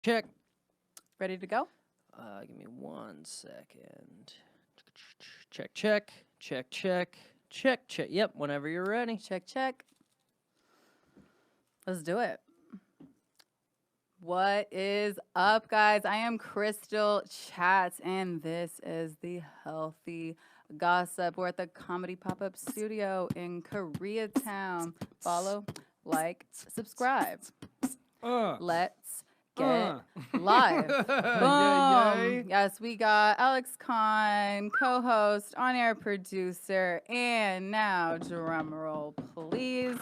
Check. Ready to go? Give me 1 second. Check, check, check, check, check, check. Yep, whenever you're ready. Check, check. Let's do it. What is up, guys? I am Krystle Chats, and this is the Healthy Gossip. We're at the Comedy Pop-Up Studio in Koreatown. Follow, like, subscribe. Let's get live. Boom. Yay. Yes, we got Alex Conn, co-host, on-air producer, and now, drum roll, please.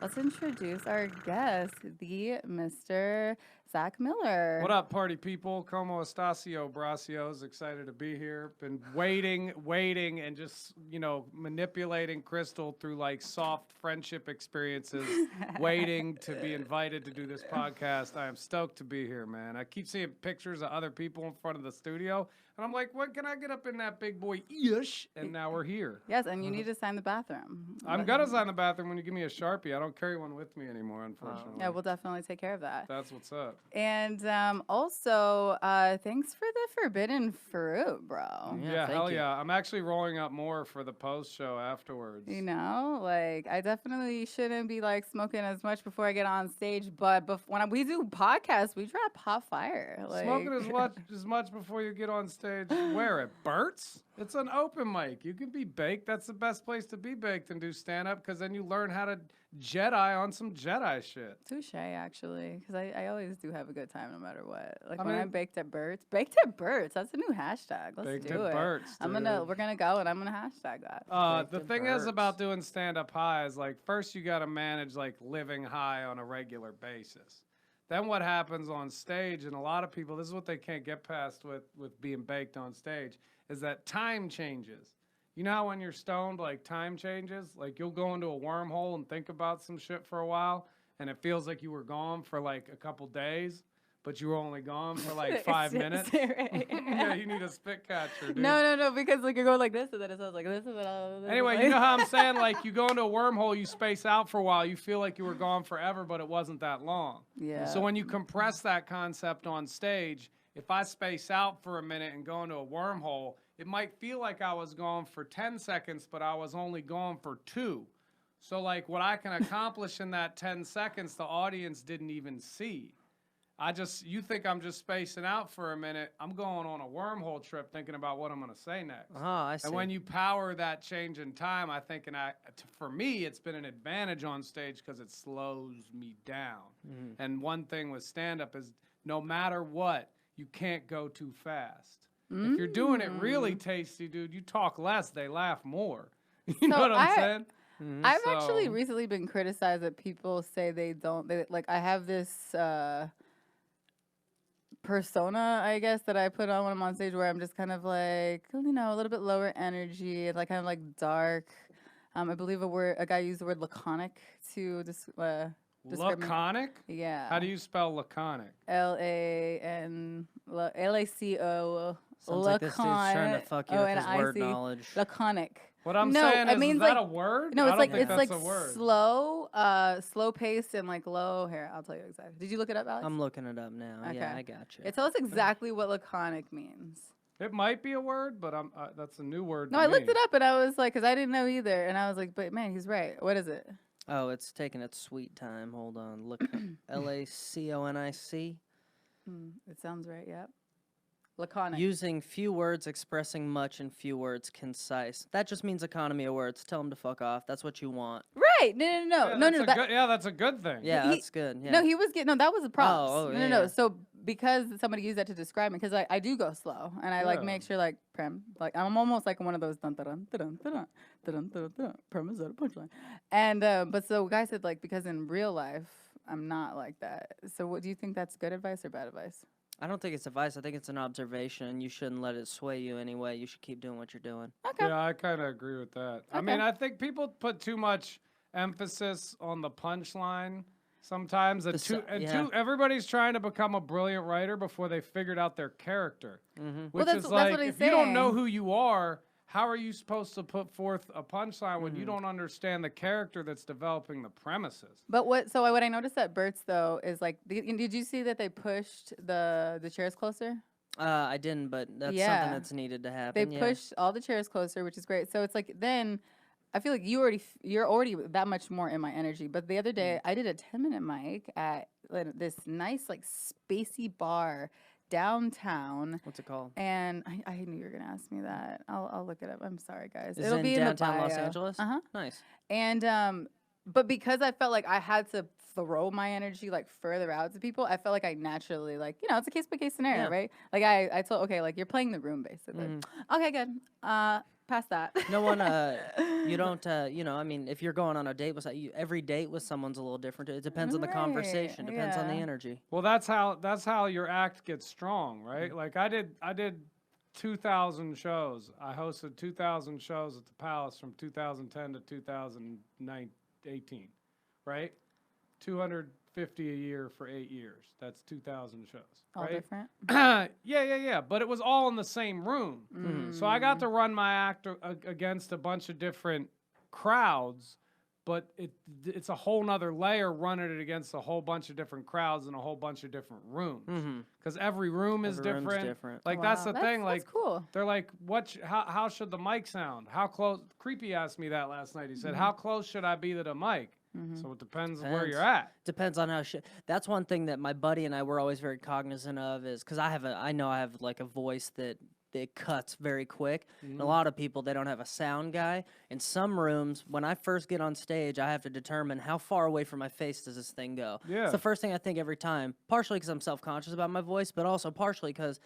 Let's introduce our guest, the Mr. Zach Miller. What up, party people? Como Estacio Bracios. Excited to be here. Been waiting, and just, manipulating Krystle through like soft friendship experiences, waiting to be invited to do this podcast. I am stoked to be here, man. I keep seeing pictures of other people in front of the studio, and I'm like, when can I get up in that big boy ish? And now we're here. Yes, and you need to sign the bathroom. I'm going to sign the bathroom when you give me a Sharpie. I don't carry one with me anymore, unfortunately. Yeah, we'll definitely take care of that. That's what's up. And also, thanks for the forbidden fruit, bro. Yeah, thank hell you. yeah. I'm actually rolling up more for the post show afterwards. You know, like, I definitely shouldn't be, like, smoking as much before I get on stage, but when we do podcasts, we drop hot fire. Like, Smoking as much before you get on stage. Where? At Burt's? It's an open mic. You can be baked. That's the best place to be baked and do stand-up, because then you learn how to Jedi on some Jedi shit. touche, actually, because I always do have a good time no matter what. Like, I when mean- I'm baked at Burt's. Baked at Burt's. That's a new hashtag. Let's Baked do at it. Burt's, We're dude. gonna go and I'm gonna hashtag that. The at thing is Burt's. about doing stand-up high is, like, first you got to manage, like, living high on a regular basis. Then what happens on stage, and a lot of people, this is what they can't get past with being baked on stage, is that time changes. You know how when you're stoned, like, time changes? Like, you'll go into a wormhole and think about some shit for a while, and it feels like you were gone for, like, a couple days, but you were only gone for, like, 5 minutes. Yeah, you need a spit catcher, dude. No, because, like, you're going like this, and then it sounds like this, and then all this. Anyway, you know how I'm saying, like, you go into a wormhole, you space out for a while, you feel like you were gone forever, but it wasn't that long. Yeah. So when you compress that concept on stage, if I space out for a minute and go into a wormhole, it might feel like I was gone for 10 seconds, but I was only gone for 2. So, like, what I can accomplish in that 10 seconds, the audience didn't even see. You think I'm just spacing out for a minute. I'm going on a wormhole trip thinking about what I'm going to say next. Oh, I see. And when you power that change in time, I think, for me, it's been an advantage on stage because it slows me down. Mm-hmm. And one thing with stand-up is no matter what, you can't go too fast. If you're doing it really tasty, dude, you talk less, they laugh more. You know what I'm saying? I've actually recently been criticized that people say like, I have this persona, I guess, that I put on when I'm on stage where I'm just kind of like, a little bit lower energy, like kind of like dark. I believe a guy used the word laconic to describe me. Laconic? Yeah. How do you spell laconic? Laco. Sounds like this dude's trying to fuck you with his word N-I-C. knowledge. Laconic. What I'm No, saying it means is that like- a word? No, I it's don't like think that's a word. slow paced and like low hair. I'll tell you exactly. Did you look it up, Alex? I'm looking it up now. Okay. Yeah, I got you. It tells us exactly what laconic means. It might be a word, but that's a new word No, to I looked me. it up and I was like, because I didn't know either, and I was like, but man, he's right. What is it? Oh, it's taking its sweet time. Hold on. Look. Laconic. It sounds right. Yep. Laconic. Using few words, expressing much in few words, concise. That just means economy of words. Tell them to fuck off. That's what you want. Right. No. Yeah, that's a good thing. Yeah, He- that's good. Yeah. No, he was getting. No, that was the props. Oh, no. yeah. So because somebody used that to describe me, because I do go slow, and I like Yeah. make sure like like I'm almost like one of those dun dun dun dun dun dun dun prem is that a punchline, and but so guy said like because in real life I'm not like that. So what do you think, that's good advice or bad advice? I don't think it's advice. I think it's an observation. You shouldn't let it sway you anyway. You should keep doing what you're doing. Okay. Yeah, I kind of agree with that. I mean, I think people put too much emphasis on the punchline sometimes. Everybody's trying to become a brilliant writer before they figured out their character. Mm-hmm. Which Well, is that's like, what he's if you don't know saying. who you are, how are you supposed to put forth a punchline when you don't understand the character that's developing the premises? But what I noticed at Bert's though is like, did you see that they pushed the chairs closer? I didn't, but that's Yeah. something that's needed to They happen. Yeah. pushed all the chairs closer, which is great. So it's like then I feel like you're already that much more in my energy. But the other day I did a 10-minute mic at this nice like spacey bar downtown. What's it called? And I knew you were gonna ask me that. I'll look it up. I'm sorry, guys. Is It'll it be in in downtown the Los bio. Angeles? Uh-huh. Nice. And but because I felt like I had to throw my energy like further out to people, I felt like I naturally like, you know, it's a case by case scenario, Yeah. right? Like I told, okay, like you're playing the room basically. Okay, good. Past that. No one, you don't, you know, I mean, if you're going on a date with, every date with someone's a little different. It depends on the Right, conversation. Depends on the yeah. energy. Well, that's how your act gets strong, right? Like I did 2,000 shows. I hosted 2,000 shows at the Palace from 2010 to 2018, right? 250 a year for 8 years. That's 2,000 shows. All right? different. Yeah. But it was all in the same room. So I got to run my act against a bunch of different crowds, but it's a whole nother layer running it against a whole bunch of different crowds in a whole bunch of different rooms. Because every room is Every room's different. different. Like that's Wow, the thing. Like that's cool. they're like, how should the mic sound? How close? Creepy asked me that last night. He said, how close should I be to the mic? So it depends where Depends. you're at. Depends on how that's one thing that my buddy and I were always very cognizant of is because I know I have like a voice that it cuts very quick. And a lot of people, they don't have a sound guy. In some rooms, when I first get on stage, I have to determine how far away from my face does this thing go. Yeah. It's the first thing I think every time, partially because I'm self-conscious about my voice, but also partially because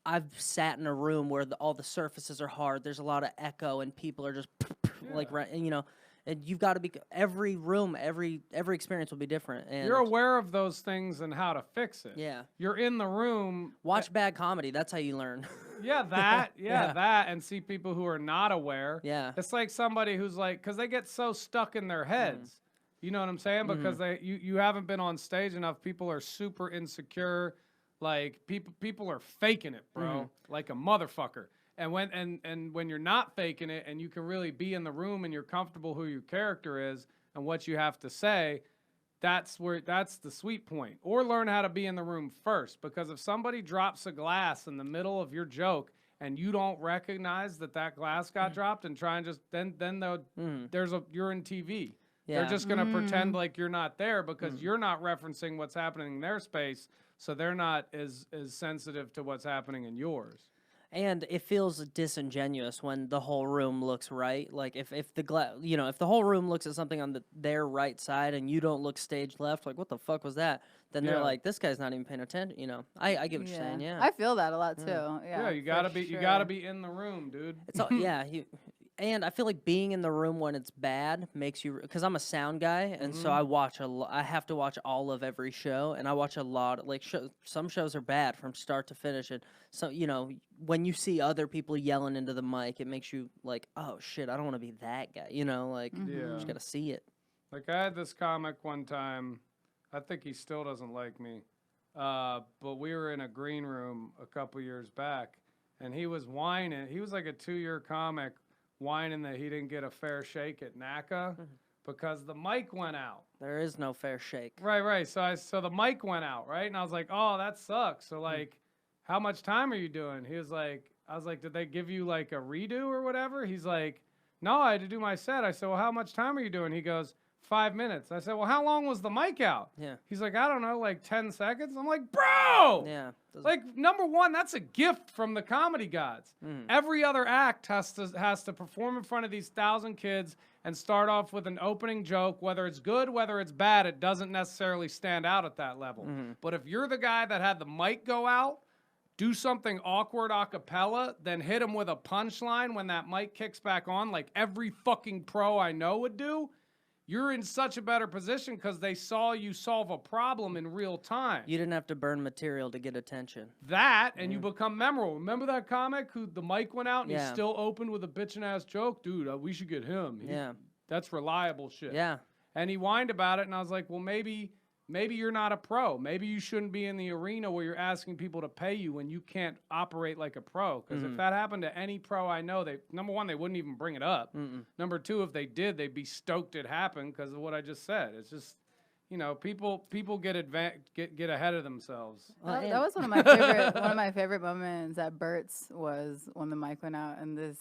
I've sat in a room where all the surfaces are hard. There's a lot of echo and people are just like, you know, and you've got to be, every room, every experience will be different. And You're aware of those things and how to fix it. Yeah. You're in the room. Watch bad comedy. That's how you learn. Yeah, that. Yeah. That. And see people who are not aware. Yeah. It's like somebody who's like, because they get so stuck in their heads. You know what I'm saying? Because you haven't been on stage enough. People are super insecure. Like people are faking it, bro. Like a motherfucker. And when you're not faking it and you can really be in the room and you're comfortable who your character is and what you have to say, that's the sweet point. Or learn how to be in the room first, because if somebody drops a glass in the middle of your joke and you don't recognize that glass got dropped and try and just then you're in TV. Yeah. They're just gonna pretend like you're not there because you're not referencing what's happening in their space, so they're not as sensitive to what's happening in yours. And it feels disingenuous when the whole room looks right. Like if the if the whole room looks at something on their right side and you don't look stage left, like what the fuck was that? Then they're like, this guy's not even paying attention. You know, I get what you're saying. Yeah, I feel that a lot too. Yeah, You gotta be in the room, dude. it's all, yeah. And I feel like being in the room when it's bad makes you, because I'm a sound guy, and so I have to watch all of every show, and I watch a lot. Like some shows are bad from start to finish, and so when you see other people yelling into the mic, it makes you like, oh shit, I don't want to be that guy. Like you just gotta see it. Like I had this comic one time. I think he still doesn't like me, but we were in a green room a couple years back, and he was whining. He was like a 2-year comic, whining that he didn't get a fair shake at NACA because the mic went out. There is no fair shake. Right. So the mic went out, right? And I was like, oh, that sucks. So like, how much time are you doing? I was like, did they give you like a redo or whatever? He's like, no, I had to do my set. I said, well, how much time are you doing? He goes, 5 minutes. I said, well, how long was the mic out? Yeah. He's like, I don't know, like 10 seconds. I'm like, bro! Yeah. Like, number one, that's a gift from the comedy gods. Every other act has to perform in front of these 1,000 kids and start off with an opening joke. Whether it's good, whether it's bad, it doesn't necessarily stand out at that level. But if you're the guy that had the mic go out, do something awkward a cappella, then hit him with a punchline when that mic kicks back on, like every fucking pro I know would do, you're in such a better position because they saw you solve a problem in real time. You didn't have to burn material to get attention. That, and you become memorable. Remember that comic who the mic went out and he Yeah. still opened with a bitchin' ass joke? Dude, we should get him. Yeah. That's reliable shit. Yeah. And he whined about it, and I was like, well, maybe maybe you're not a pro. Maybe you shouldn't be in the arena where you're asking people to pay you when you can't operate like a pro. Because if that happened to any pro I know, number one, they wouldn't even bring it up. Number two, if they did, they'd be stoked it happened because of what I just said. It's just, people get ahead of themselves. That was one of my favorite moments at Burt's was when the mic went out and this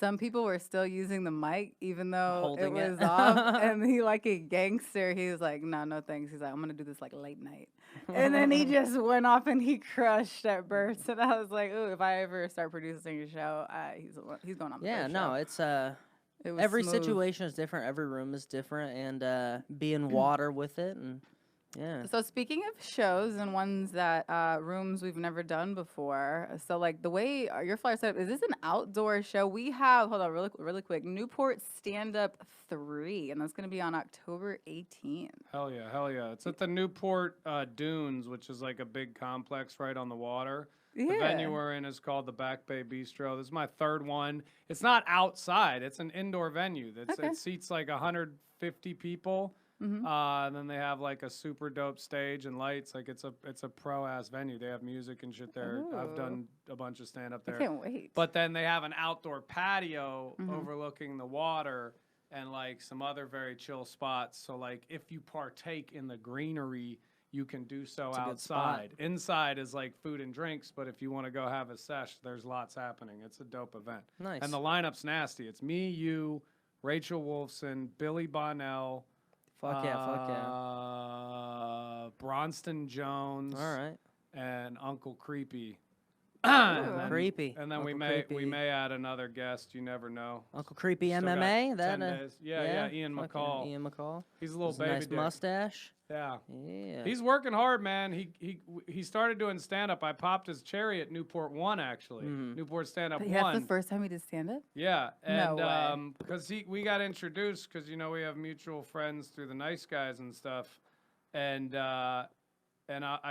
some people were still using the mic even though Holding it was off, and he like a gangster. He was like, no thanks. He's like, I'm gonna do this like late night, and then he just went off and he crushed at Burt's, and I was like, ooh, if I ever start producing a show, he's going on. The first show. It's It was every smooth. situation is different. Every room is different, and be in water with it, and yeah. So speaking of shows and ones that rooms we've never done before, so like the way your flyer set up, is this an outdoor show? We have, hold on really quick, Newport Stand Up 3, and that's going to be on October 18th. Hell yeah. It's at the Newport Dunes, which is like a big complex right on the water. Yeah. The venue we're in is called the Back Bay Bistro. This is my third one. It's not outside. It's an indoor venue. It seats like 150 people. And then they have like a super dope stage and lights. Like it's a pro ass venue. They have music and shit there. Ooh. I've done a bunch of stand up there. I can't wait. But then they have an outdoor patio overlooking the water and like some other very chill spots. So like if you partake in the greenery, you can do so outside. Inside is like food and drinks, but if you want to go have a sesh, there's lots happening. It's a dope event. Nice. And the lineup's nasty. It's me, you, Rachel Wolfson, Billy Bonnell. Fuck yeah. Bronston Jones. All right. And Uncle Creepy. Creepy. And then Uncle we may add another guest. You never know. Uncle Creepy Still got MMA. 10 days. Yeah, Ian fucking McCall. Ian McCall. He's a little His baby nice dick. mustache. Yeah. Yeah. He's working hard, man. He started doing stand up. I popped his cherry at Newport 1 actually. Newport Stand Up 1. That's the first time he did stand up? Yeah, No and way. because we got introduced because we have mutual friends through the Nice Guys and stuff, and I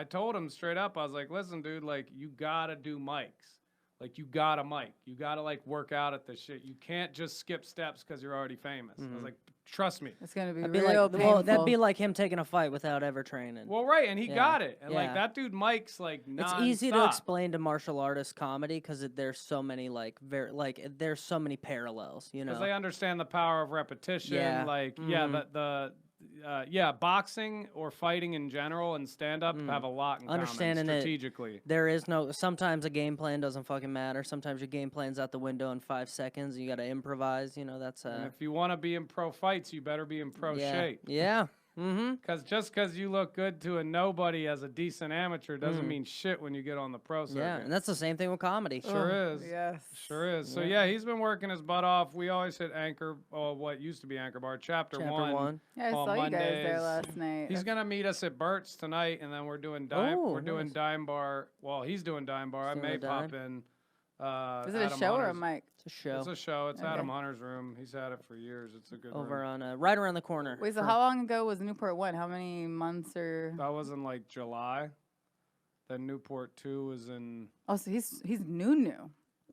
told him straight up, I was like, listen, dude, like you gotta do mics, like you gotta mic, you gotta like work out at this shit. You can't just skip steps because you're already famous. I was like, trust me. It's gonna be That'd be real like, painful. well, that'd be like him taking a fight without ever training. Well, right, and he Yeah. got it, and Yeah. like that dude mics like It's nonstop. easy to explain to martial artist comedy because there's so many there's so many parallels, Because they understand the power of repetition. Yeah. Like, boxing or fighting in general and stand-up have a lot in Understanding common it. strategically. There is sometimes a game plan doesn't fucking matter. Sometimes your game plan's out the window in 5 seconds. You got to improvise. That's And if you want to be in pro fights, you better be in pro yeah. shape. Yeah. Mm-hmm. Because just because you look good to a nobody as a decent amateur doesn't mean shit when you get on the pro circuit. Yeah, and that's the same thing with comedy. Sure is. Yes. Sure is. So, yeah, he's been working his butt off. We always hit what used to be Anchor Bar, Chapter 1. Yeah, I on saw you guys there Mondays. last night. He's gonna meet us at Burt's tonight, and then we're doing nice. Dime Bar. Well, he's doing Dime Bar. I Still may a pop dime? in. Is it a Adam show or a Hunter's. mic? It's a show. It's a show. It's Okay. Adam Hunter's room. He's had it for years. It's a good Over room. on right around the corner. Wait, so from- how long ago was Newport 1? How many months or? That was in like July. Then Newport 2 was in. Oh, so he's new.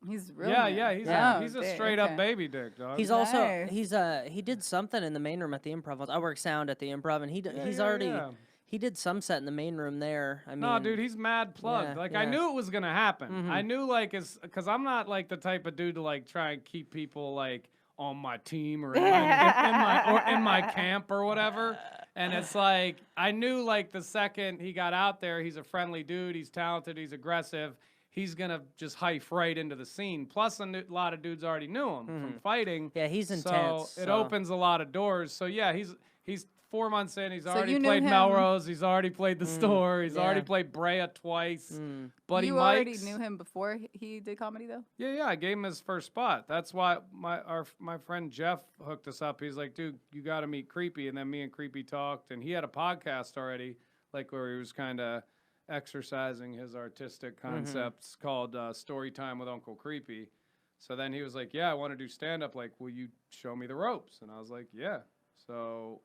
He's real. Yeah, new. yeah. He's a dang, straight okay. up baby dick, dog. He's also Nice. he did something in the main room at the Improv once. I work sound at the Improv, and he's yeah, already yeah. he did some set in the main room there. I mean, No, dude, he's mad plugged. Yeah, Like yeah. I knew it was gonna happen. Mhm. I knew because I'm not like the type of dude to like try and keep people like on my team or in my camp or whatever. And it's like I knew like the second he got out there, he's a friendly dude. He's talented. He's aggressive. He's gonna just hype right into the scene. Plus, a lot of dudes already knew him from fighting. Yeah, he's intense. So it opens a lot of doors. So yeah, he's 4 months in. He's So already you knew played him- Melrose. He's already played the store. He's already yeah. played Brea twice. Buddy You Mike's. already knew him before he did comedy, though? Yeah. I gave him his first spot. That's why my friend Jeff hooked us up. He's like, dude, you got to meet Creepy. And then me and Creepy talked, and he had a podcast already, like where he was kind of exercising his artistic concepts called Story Time with Uncle Creepy. So then he was like, yeah, I want to do stand-up. Like, will you show me the ropes? And I was like, yeah. So,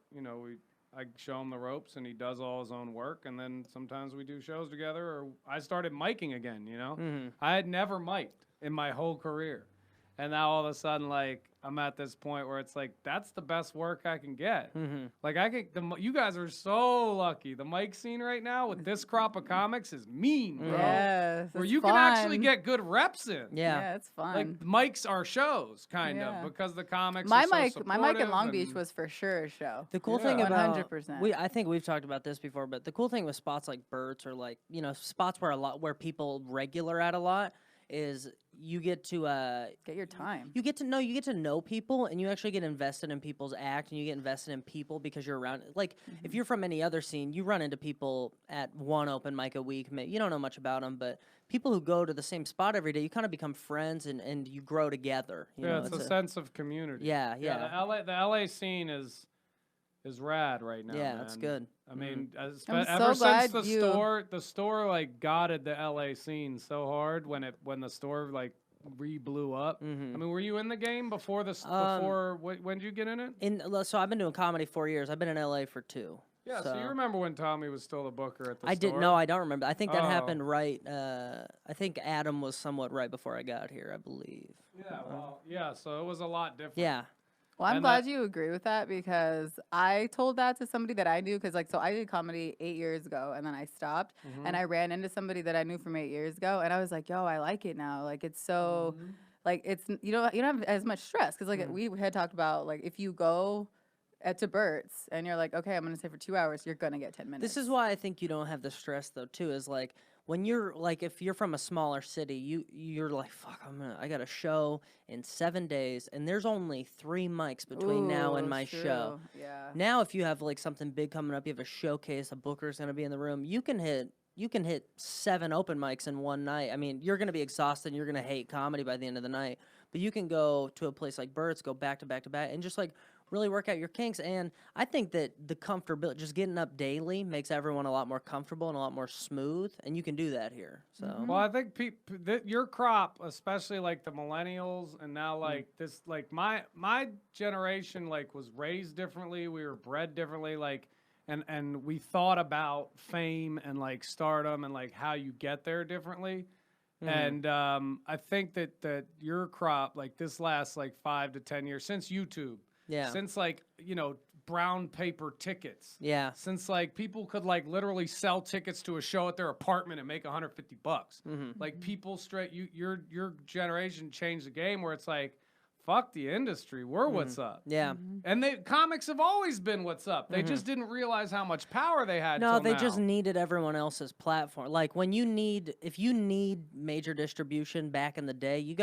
I show him the ropes, and he does all his own work, and then sometimes we do shows together, or I started miking again, I had never mic'd in my whole career. And now all of a sudden, like, I'm at this point where it's like, that's the best work I can get. Like, you guys are so lucky. The mic scene right now with this crop of comics is mean, bro. Yes, Where it's you can actually get good reps in. Yeah, it's fun. Like, mics are shows, kind of, because the comics my are so mic in Long supportive Beach was for sure a show. The cool thing about 100%. I think we've talked about this before, but the cool thing with spots like Burt's or like spots where people regular at a lot is you get to get your time. You get to know people, and you actually get invested in people's act, and you get invested in people because you're around. Like if you're from any other scene, you run into people at one open mic a week. You don't know much about them, but people who go to the same spot every day, you kind of become friends, and you grow together. You know, it's a sense of community. Yeah. The LA scene is rad right now. Yeah, man. It's good. I mean, ever since the store like guided the LA scene so hard when the store like blew up. I mean, were you in the game before when did you get in it? So I've been doing comedy 4 years. I've been in LA for 2. Yeah, so you remember when Tommy was still the booker at the store? I didn't. No, I don't remember. I think that happened right. I think Adam was somewhat right before I got here, I believe. Yeah, so it was a lot different. Yeah. Well, I'm glad you agree with that because I told that to somebody that I knew because, so I did comedy 8 years ago and then I stopped and I ran into somebody that I knew from 8 years ago and I was like, yo, I like it now. Like, it's so, like, it's, you don't have as much stress because, like, we had talked about, like, if you go to Burt's and you're like, okay, I'm going to stay for 2 hours, you're going to get 10 minutes. This is why I think you don't have the stress, though, too, is like, when you're like, if you're from a smaller city, you're like, fuck, I got a show in 7 days, and there's only 3 mics between now and my show. Yeah. Now, if you have like something big coming up, you have a showcase, a booker's gonna be in the room, you can hit 7 open mics in one night. I mean, you're gonna be exhausted, and you're gonna hate comedy by the end of the night, but you can go to a place like Burt's, go back to back to back, and just like really work out your kinks. And I think that the comfortability, just getting up daily, makes everyone a lot more comfortable and a lot more smooth, and you can do that here. So well, I think your crop, especially like the millennials, and now like this, like my generation, like was raised differently. We were bred differently, like, and we thought about fame and like stardom and like how you get there differently. And I think that your crop, like this last like 5 to 10 years since YouTube. yeah, Since like, brown paper tickets. yeah, Since like people could like literally sell tickets to a show at their apartment and make $150. Like people your generation changed the game where it's like, fuck the industry, we're what's up. yeah. And comics have always been what's up. They just didn't realize how much power they had. No, till they now. just needed everyone else's platform. Like if you need major distribution back in the day, you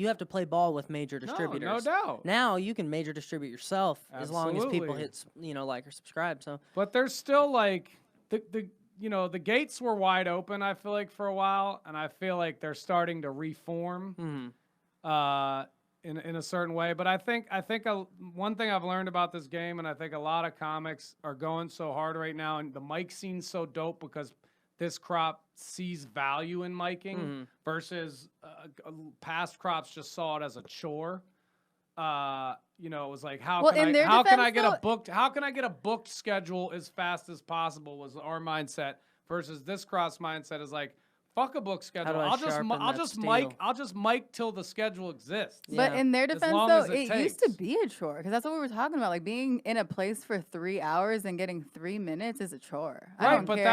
have to play ball with major distributors. No doubt. Now you can major distribute yourself as long as people Absolutely. hit, like or subscribe. So, But there's still like the gates were wide open, I feel like, for a while, and I feel like they're starting to reform. In a certain way, but I think one thing I've learned about this game, and I think a lot of comics are going so hard right now, and the mic scene's so dope because this crop sees value in miking versus past crops just saw it as a chore. It was like how can I get a booked schedule as fast as possible was our mindset versus this crop's mindset is like, fuck a book schedule. I'll just mic till the schedule exists. But in their defense, long though, as it it used to be a chore because that's what we were talking about. Like being in a place for 3 hours and getting 3 minutes is a chore. I don't care.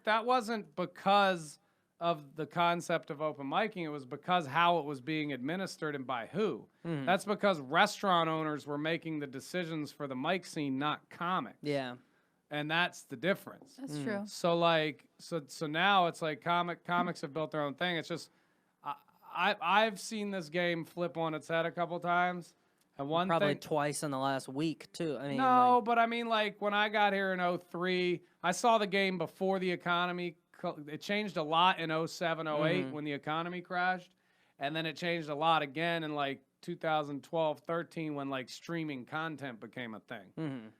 that wasn't because of the concept of open micing. It was because how it was being administered and by who. That's because restaurant owners were making the decisions for the mic scene, not comics. yeah. And that's the difference. That's true. So now it's like comics have built their own thing. It's just I've seen this game flip on its head a couple times. And Probably twice in the last week too. I mean, but I mean, like when I got here in 2003, I saw the game before the economy. It changed a lot in 2007, 2008 when the economy crashed, and then it changed a lot again in like 2012, 13 when like streaming content became a thing.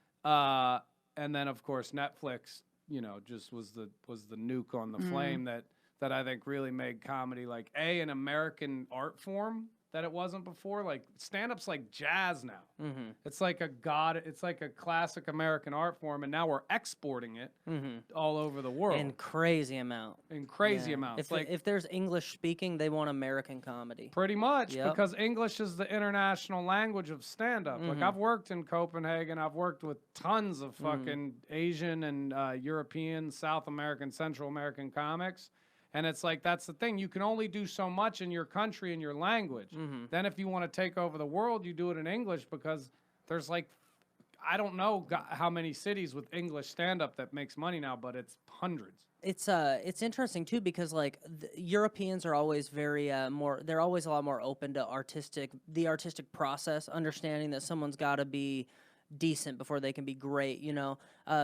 And then, of course, Netflix, just was the nuke on the flame that I think really made comedy like an American art form that it wasn't before. Like stand-up's like jazz now. Mm-hmm. It's like a classic American art form, and now we're exporting it all over the world In crazy amount. in crazy amounts. If there's English speaking, they want American comedy. Pretty much, Yep. because English is the international language of stand-up. Like I've worked in Copenhagen, I've worked with tons of fucking Asian and European, South American, Central American comics. And it's like, that's the thing. You can only do so much in your country and your language. Then if you want to take over the world, you do it in English, because there's like, I don't know how many cities with English stand-up that makes money now, but it's hundreds. It's interesting too, because like Europeans are always very they're always a lot more open to the artistic process, understanding that someone's got to be decent before they can be great, you know.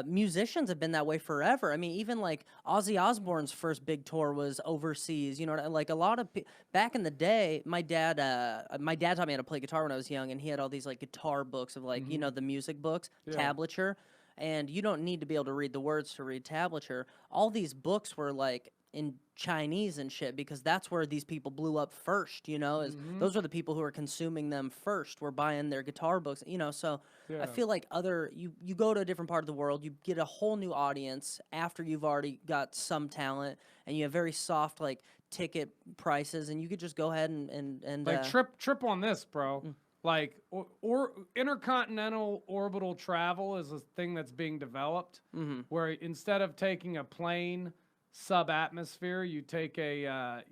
Musicians have been that way forever. I mean, even like Ozzy Osbourne's first big tour was overseas, you know, like a lot of back in the day, my dad taught me how to play guitar when I was young, and he had all these like guitar books of like, you know, the music books, tablature, and you don't need to be able to read the words to read tablature. All these books were like in Chinese and shit, because that's where these people blew up first, you know, those are the people who are consuming them first, were buying their guitar books, you know. So I feel like you go to a different part of the world, you get a whole new audience after you've already got some talent, and you have very soft like ticket prices, and you could just go ahead and like trip on this, bro. Like or intercontinental orbital travel is a thing that's being developed, where instead of taking a plane sub-atmosphere, you take a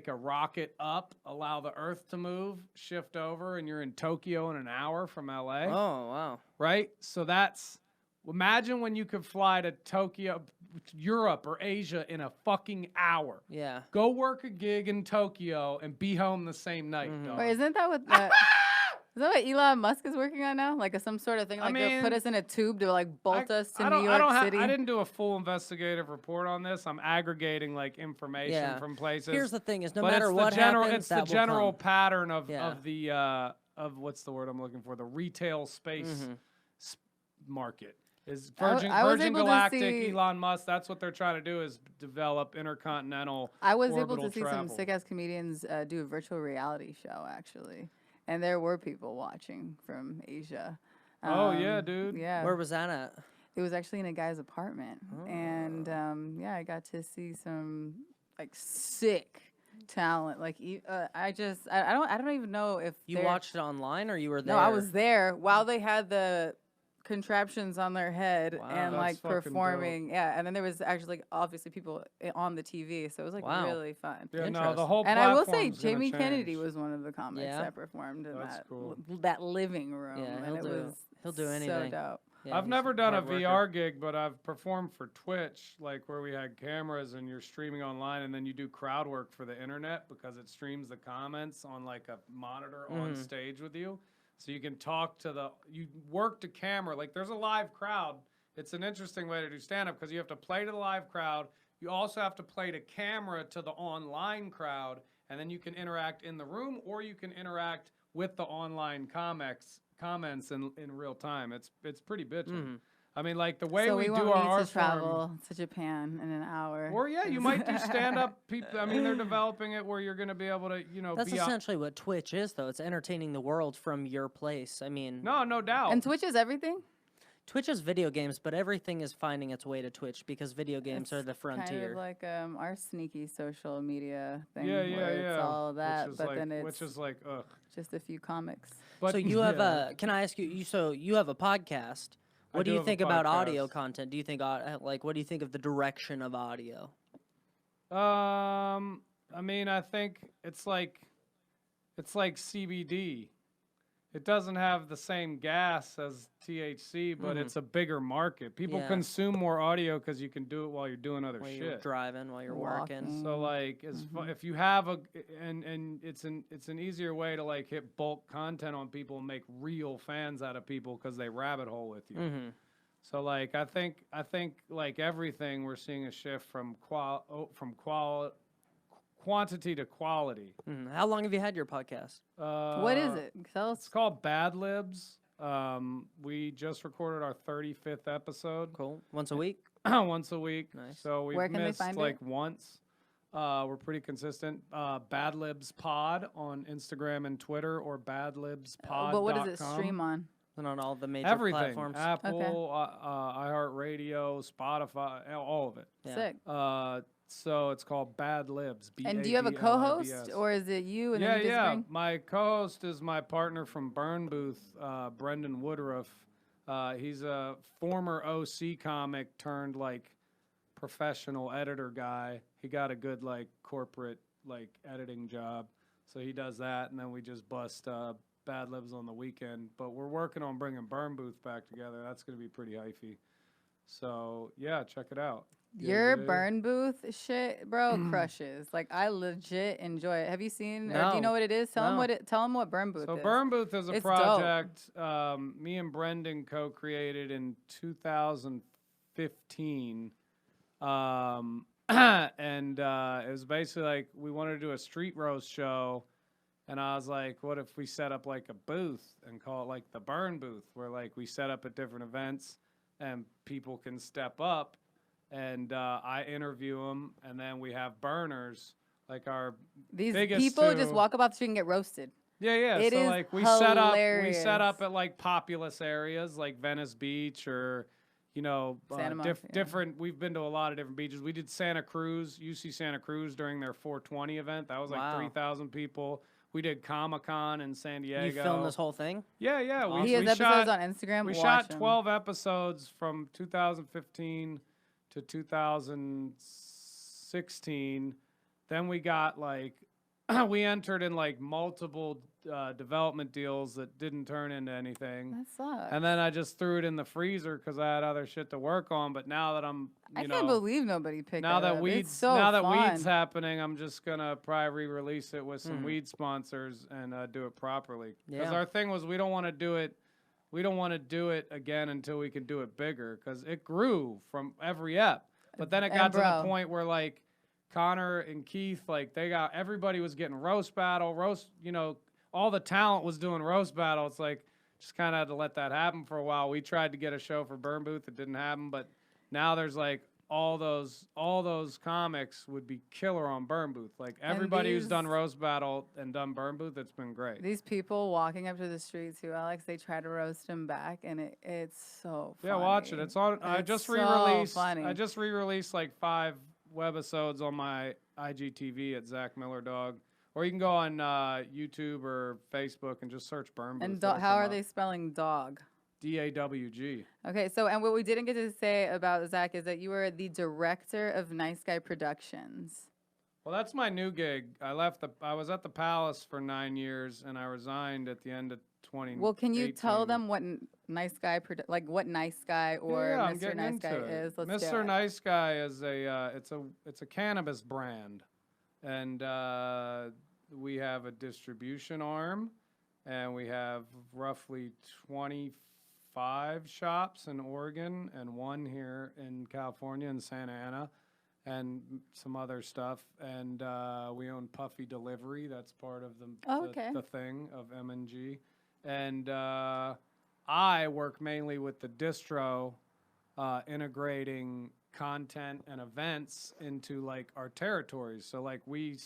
rocket up, allow the Earth to move, shift over, and you're in Tokyo in an hour from LA. Oh, wow. Right? So imagine when you could fly to Tokyo, Europe or Asia in a fucking hour. Yeah. Go work a gig in Tokyo and be home the same night, dog. Wait, isn't that what is that what Elon Musk is working on now? Like some sort of thing? Like they'll put us in a tube to like bolt us to New York City? I didn't do a full investigative report on this. I'm aggregating like information from places. Here's the thing: is no but matter what happens, it's the general come. pattern of what's the word I'm looking for? The retail space market. Is Virgin Galactic, Elon Musk, that's what they're trying to do, is develop intercontinental I was able to see travel. some sick-ass comedians do a virtual reality show, actually. And there were people watching from Asia. Oh, yeah, dude. Yeah. Where was that at? It was actually in a guy's apartment. And, I got to see some, like, sick talent. Like, I don't even know if you watched it online or you were there? No, I was there while they had the contraptions on their head and like performing. Yeah, and then there was actually like, obviously people on the TV, so it was like really fun. Yeah, no, the whole and I will say platform's Jamie gonna Kennedy change. was one of the comics that performed in cool. that living room. Yeah, and he'll do anything. So dope. Yeah, I've never done a VR gig, but I've performed for Twitch, like where we had cameras and you're streaming online, and then you do crowd work for the internet because it streams the comments on like a monitor on stage with you. So you can talk to you work to camera. Like there's a live crowd. It's an interesting way to do stand-up because you have to play to the live crowd. You also have to play to camera to the online crowd. And then you can interact in the room, or you can interact with the online comments in real time. It's pretty bitchin'. I mean, like the way we do our art to travel to Japan in an hour. Or yeah, you might do stand-up. People, I mean, they're developing it where you're going to be able to, you know, that's essentially what Twitch is, though. It's entertaining the world from your place. I mean, no doubt. And Twitch is everything. Twitch is video games, but everything is finding its way to Twitch because video games are the frontier. Kind of like our sneaky social media thing. Yeah. It's all that, but like, then it's which is like, ugh. Just a few comics. But so you have a? Can I ask you? So you have a podcast. What do you think about audio content? Do you think like what do you think of the direction of audio? I mean, I think it's like CBD. It doesn't have the same gas as THC, but it's a bigger market. People consume more audio because you can do it while you're doing other shit. While you're driving, while you're working. So like, if you have and it's an easier way to like hit bulk content on people and make real fans out of people because they rabbit hole with you. So like, I think like everything, we're seeing a shift from quantity to quality. How long have you had your podcast? What is it? Tell us. It's called Bad Libs. We just recorded our 35th episode. Cool. Once a week? Once a week. Nice. So we've Where can they missed find like it? once. We're pretty consistent. Bad Libs Pod on Instagram and Twitter, or badlibspod.com. But what does it stream on? And on all the major Everything. platforms. Apple, iHeartRadio, Spotify, all of it. Yeah. Sick. So it's called Bad Libs. And do you have a co-host, or is it you? And then you just bring... My co-host is my partner from Burn Booth, Brendan Woodruff. He's a former OC comic turned like professional editor guy. He got a good like corporate like editing job, so he does that, and then we just bust Bad Libs on the weekend. But we're working on bringing Burn Booth back together. That's gonna be pretty hyphy. So yeah, check it out. Your Burn Booth shit, bro, crushes. Like, I legit enjoy it. Have you seen, or do you know what it is? Tell them what Burn Booth is. So Burn Booth is a project me and Brendan co-created in 2015. And it was basically like we wanted to do a street roast show. And I was like, what if we set up like a booth and call it like the Burn Booth, where like we set up at different events and people can step up. And I interview them, and then we have burners, like our biggest people just walk up off the street and get roasted. Yeah. It so is like we hilarious. set up at like populous areas like Venice Beach, or different. We've been to a lot of different beaches. We did Santa Cruz, UC Santa Cruz during their 420 event. That was like 3,000 people. We did Comic-Con in San Diego. You filmed this whole thing? Yeah. Awesome. He has episodes on Instagram. We shot 12 episodes from 2015 to 2016. Then we got like we entered in like multiple development deals that didn't turn into anything. That sucks. And then I just threw it in the freezer because I had other shit to work on. But now that I can't believe nobody picked now that that up. weeds happening, I'm just gonna probably re-release it with some weed sponsors and do it properly. Because our thing was we don't want to do it. We don't want to do it again until we can do it bigger, because it grew from every ep. But then it got to the point where like Connor and Keith, like everybody was getting roast battle, all the talent was doing roast battle. It's like just kind of had to let that happen for a while. We tried to get a show for Burn Booth, it didn't happen, but now there's like all those comics would be killer on Burn Booth. Like everybody who's done roast battle and done Burn Booth, it's been great. These people walking up to the street too, Alex, they try to roast him back, and it's so funny. Yeah, watch it. It's on. I just re-released like 5 webisodes on my IGTV at Zach Miller Dawg, or you can go on YouTube or Facebook and just search Burn Booth. And how are they spelling dog? DAWG. Okay, and what we didn't get to say about Zach is that you were the director of Nice Guy Productions. Well, that's my new gig. I was at the Palace for 9 years, and I resigned at the end of 2018. Well, can you tell them what Nice Guy, what Nice Guy or Mr. Nice Guy is? Mr. Nice Guy is it's a cannabis brand, and we have a distribution arm, and we have roughly 25 shops in Oregon and 1 here in California in Santa Ana, and some other stuff. And we own Puffy Delivery. That's part of the thing of M&G. And I work mainly with the distro, integrating content and events into like our territories. So like we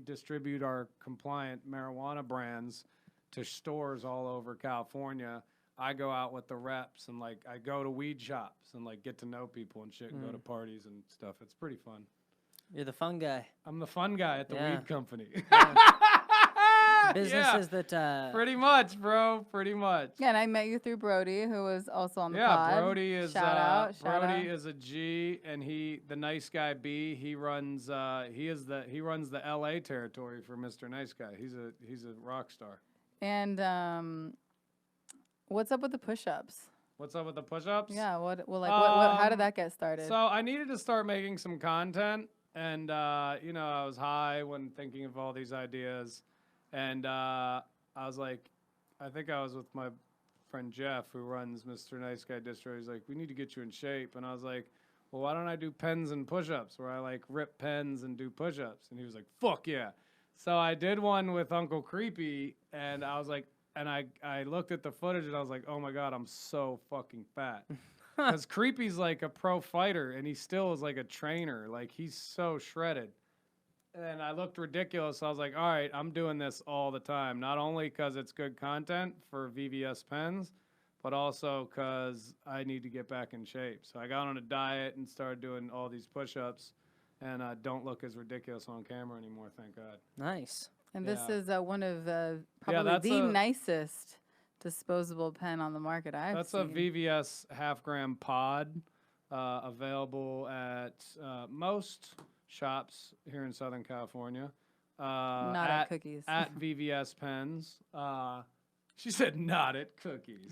distribute our compliant marijuana brands to stores all over California. I go out with the reps and like I go to weed shops and like get to know people and shit and go to parties and stuff. It's pretty fun. You're the fun guy. I'm the fun guy at the weed company. Businesses that pretty much, bro. Pretty much. Yeah, and I met you through Brody, who was also on the pod. Brody is shout out. Brody is a G, and the Nice Guy B. He runs he runs the LA territory for Mr. Nice Guy. He's a rock star. And what's up with the push-ups? What's up with the push-ups? Yeah. How did that get started? So I needed to start making some content, and I was high when thinking of all these ideas. And I was like, I think I was with my friend Jeff, who runs Mr. Nice Guy Distro. He's like, we need to get you in shape. And I was like, well, why don't I do pens and push-ups, where I like rip pens and do push-ups? And he was like, fuck yeah. So I did one with Uncle Creepy, and I was like, and I looked at the footage, and I was like, oh my God, I'm so fucking fat. Because Creepy's like a pro fighter, and he still is like a trainer. Like, he's so shredded. and I looked ridiculous. I was like, all right, I'm doing this all the time. Not only because it's good content for VVS pens, but also because I need to get back in shape. So I got on a diet and started doing all these push-ups, and I don't look as ridiculous on camera anymore, thank God. Nice. And this Yeah. is one of probably that's the a- nicest disposable pen on the market I've That's seen. a VVS half-gram pod, available at most shops here in Southern California. Not at Cookies. At VVS Pens. She said not at Cookies.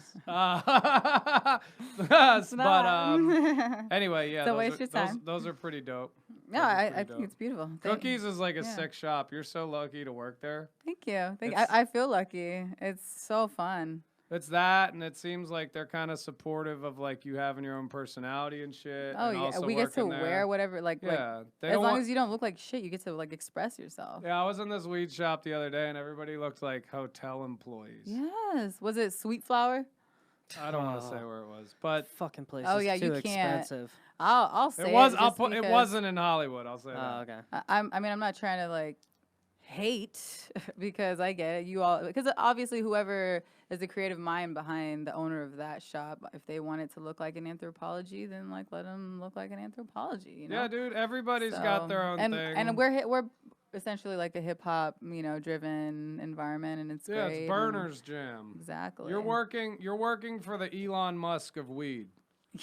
Anyway, yeah, Don't waste your time. those are pretty dope. No, Those are I pretty think dope. it's beautiful. Cookies is like a yeah. sick shop. You're so lucky to work there. Thank you. It's- I feel lucky. It's so fun. It's that, and it seems like they're kind of supportive of like you having your own personality and shit. Oh and yeah, also we get to working there. wear whatever like Yeah, they as don't long want- as you don't look like shit, you get to like express yourself. Yeah, I was in this weed shop the other day, and everybody looked like hotel employees. Yes. Was it Sweet Flower? I don't want to say Oh. where it was, but Fucking place Oh, is yeah, you too can't. expensive. I'll say it was. It, just It because wasn't in Hollywood. I'll say Oh, that. okay. I mean, I'm not trying to like hate because I get it. You all because obviously whoever is the creative mind behind the owner of that shop, if they want it to look like an Anthropology, then like let them look like an Anthropology. You know? Yeah, dude. Everybody's got their own and, thing. And we're essentially like a hip hop, driven environment, and it's yeah, great. it's and- Burner's Jam. Exactly. You're working for the Elon Musk of weed.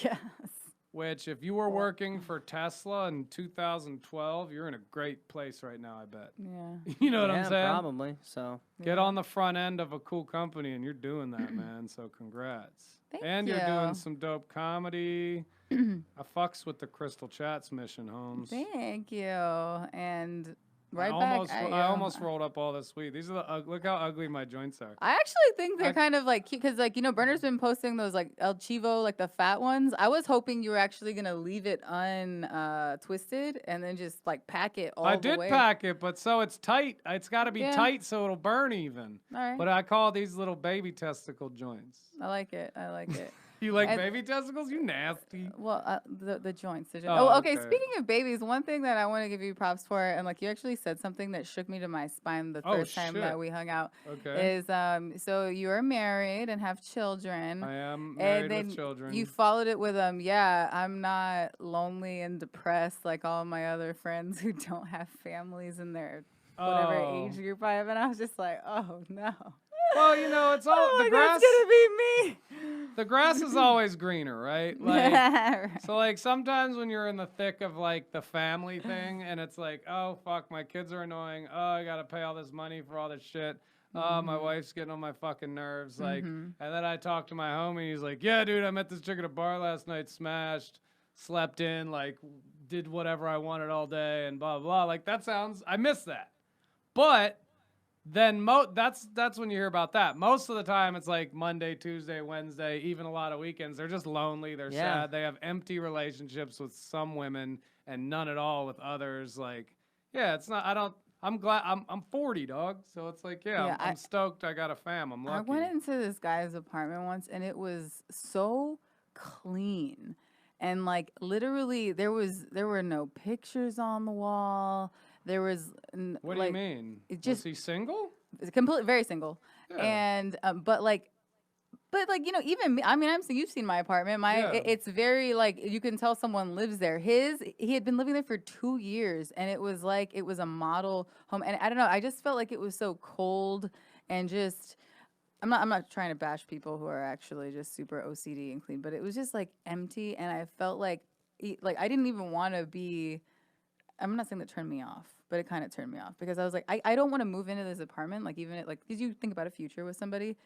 Yes. Which, if you were working for Tesla in 2012, you're in a great place right now. I bet. Yeah. You know what Yeah, I'm saying? probably. So Get on the front end of a cool company, and you're doing that, man. So congrats. Thank and you're you. doing some dope comedy. I fucks with the Krystle Chats mission, Holmes. Thank you. And right I back almost, at I you. almost rolled up all this weed. These are the look how ugly my joints are. I actually think they're I- kind of like cute because, like, Burner's been posting those like El Chivo, like the fat ones. I was hoping you were actually gonna leave it twisted and then just like pack it all I the did way. pack it, but so it's tight. It's got to be Yeah. tight so it'll burn even. All right. But I call these little baby testicle joints. I like it. I like it. You like And- baby testicles? You nasty. Well, the joints. Oh, Oh, okay. okay. Speaking of babies, one thing that I want to give you props for, and like you actually said something that shook me to my spine the Oh, first time that shit. we hung out. Okay. Is so you are married and have children. I am and married then with children. you followed it with yeah, I'm not lonely and depressed like all my other friends who don't have families in their whatever Oh. age group I have, and I was just like, oh no. Well, it's all Oh, the grass. that's gonna be me. The grass is always greener, right? Like, Right. so like sometimes when you're in the thick of like the family thing, and it's like, oh fuck, my kids are annoying. Oh, I gotta pay all this money for all this shit. Oh, my wife's getting on my fucking nerves. Like, and then I talked to my homie. He's like, yeah, dude, I met this chick at a bar last night, smashed, slept in, like, did whatever I wanted all day, and blah blah. Like I miss that. But then that's when you hear about that. Most of the time, it's like Monday, Tuesday, Wednesday, even a lot of weekends. They're just lonely. They're Yeah. sad. They have empty relationships with some women and none at all with others. Like, yeah, it's not. I don't. I'm glad. I'm 40, dog. So it's like, yeah, I'm stoked. I got a fam. I'm lucky. I went into this guy's apartment once, and it was so clean, and like literally, there were no pictures on the wall. There was What do like, you mean? it Was just he single? it's completely very single, Yeah. and but like even me, I mean, you've seen my apartment. Yeah. It's very like you can tell someone lives there. He had been living there for 2 years, and it was like it was a model home. And I don't know, I just felt like it was so cold and just. I'm not trying to bash people who are actually just super OCD and clean, but it was just like empty, and I felt like I didn't even want to be. I'm not saying that turned me off, but it kind of turned me off because I was like, I don't want to move into this apartment. Like even did you think about a future with somebody?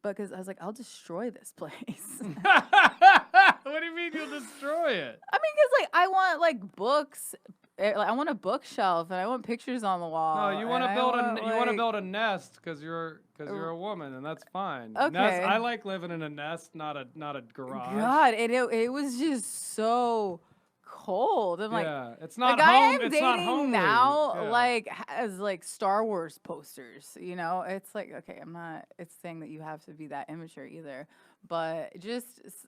Because I was like, I'll destroy this place. What do you mean you'll destroy it? I mean, because I want books. I want a bookshelf and I want pictures on the wall. No, you want to and I build want, you want to build a nest because you're a woman, and that's fine. Nest, Okay. I like living in a nest, not a garage. God, and it was just so cold. I'm like, yeah, it's the not guy home. I'm It's not dating homely. now, Yeah. like, has like Star Wars posters. You know, it's like, okay, I'm not. It's saying that you have to be that immature either, but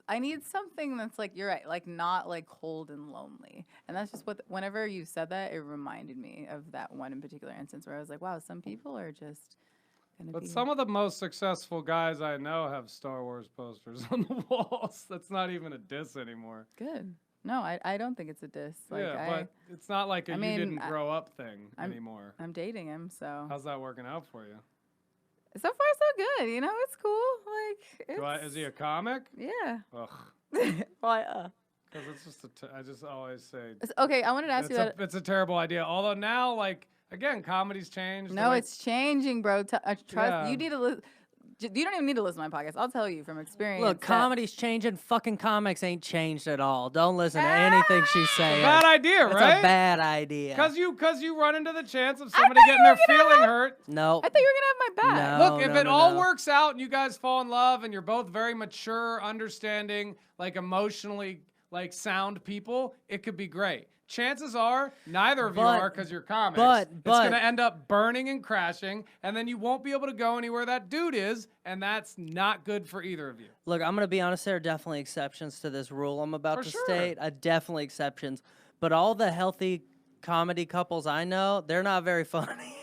I need something that's like you're right, like not like cold and lonely. And that's just what. Whenever you said that, it reminded me of that one in particular instance where I was like, wow, some people are just gonna But be. some of the most successful guys I know have Star Wars posters on the walls. That's not even a diss anymore. Good. No, I don't think it's a diss. Like, Yeah, but it's not like a I you mean, didn't grow up thing I'm- anymore. I'm dating him, so How's that working out for you? so far so good. You know, it's cool. Like, Is he a comic? yeah. Ugh. Why? Because it's just I just always say Okay, I wanted to ask you that. it's a terrible idea. Although now, like, again, comedy's changed. No, it's changing, bro. Trust. Yeah. You need to listen. You don't even need to listen to my podcast. I'll tell you from experience. Look, that- comedy's changing. Fucking comics ain't changed at all. Don't listen to anything she's saying. bad idea, It's right? a bad idea. Because you run into the chance of somebody getting their feeling hurt. No. I thought you were gonna have my back. No. Look, if it all works out and you guys fall in love and you're both very mature, understanding, like emotionally like sound people, it could be great. Chances are neither of you are because you're comics. but- it's going to end up burning and crashing, and then you won't be able to go anywhere that dude is, and that's not good for either of you. Look, I'm gonna be honest. There are definitely exceptions to this rule I'm about For to sure. state. Definitely exceptions. But all the healthy comedy couples I know, they're not very funny.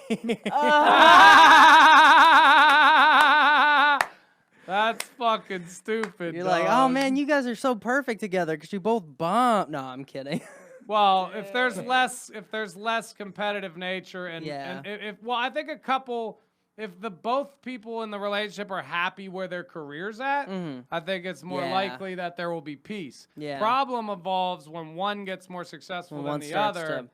That's fucking stupid. You're like, oh dog. man, you guys are so perfect together because you both bomb. No, I'm kidding. Well, if there's less competitive nature and, Yeah. and if I think a couple, if the both people in the relationship are happy where their career's at, I think it's more Yeah. likely that there will be peace. Yeah. Problem evolves when one gets more successful When than one the starts other,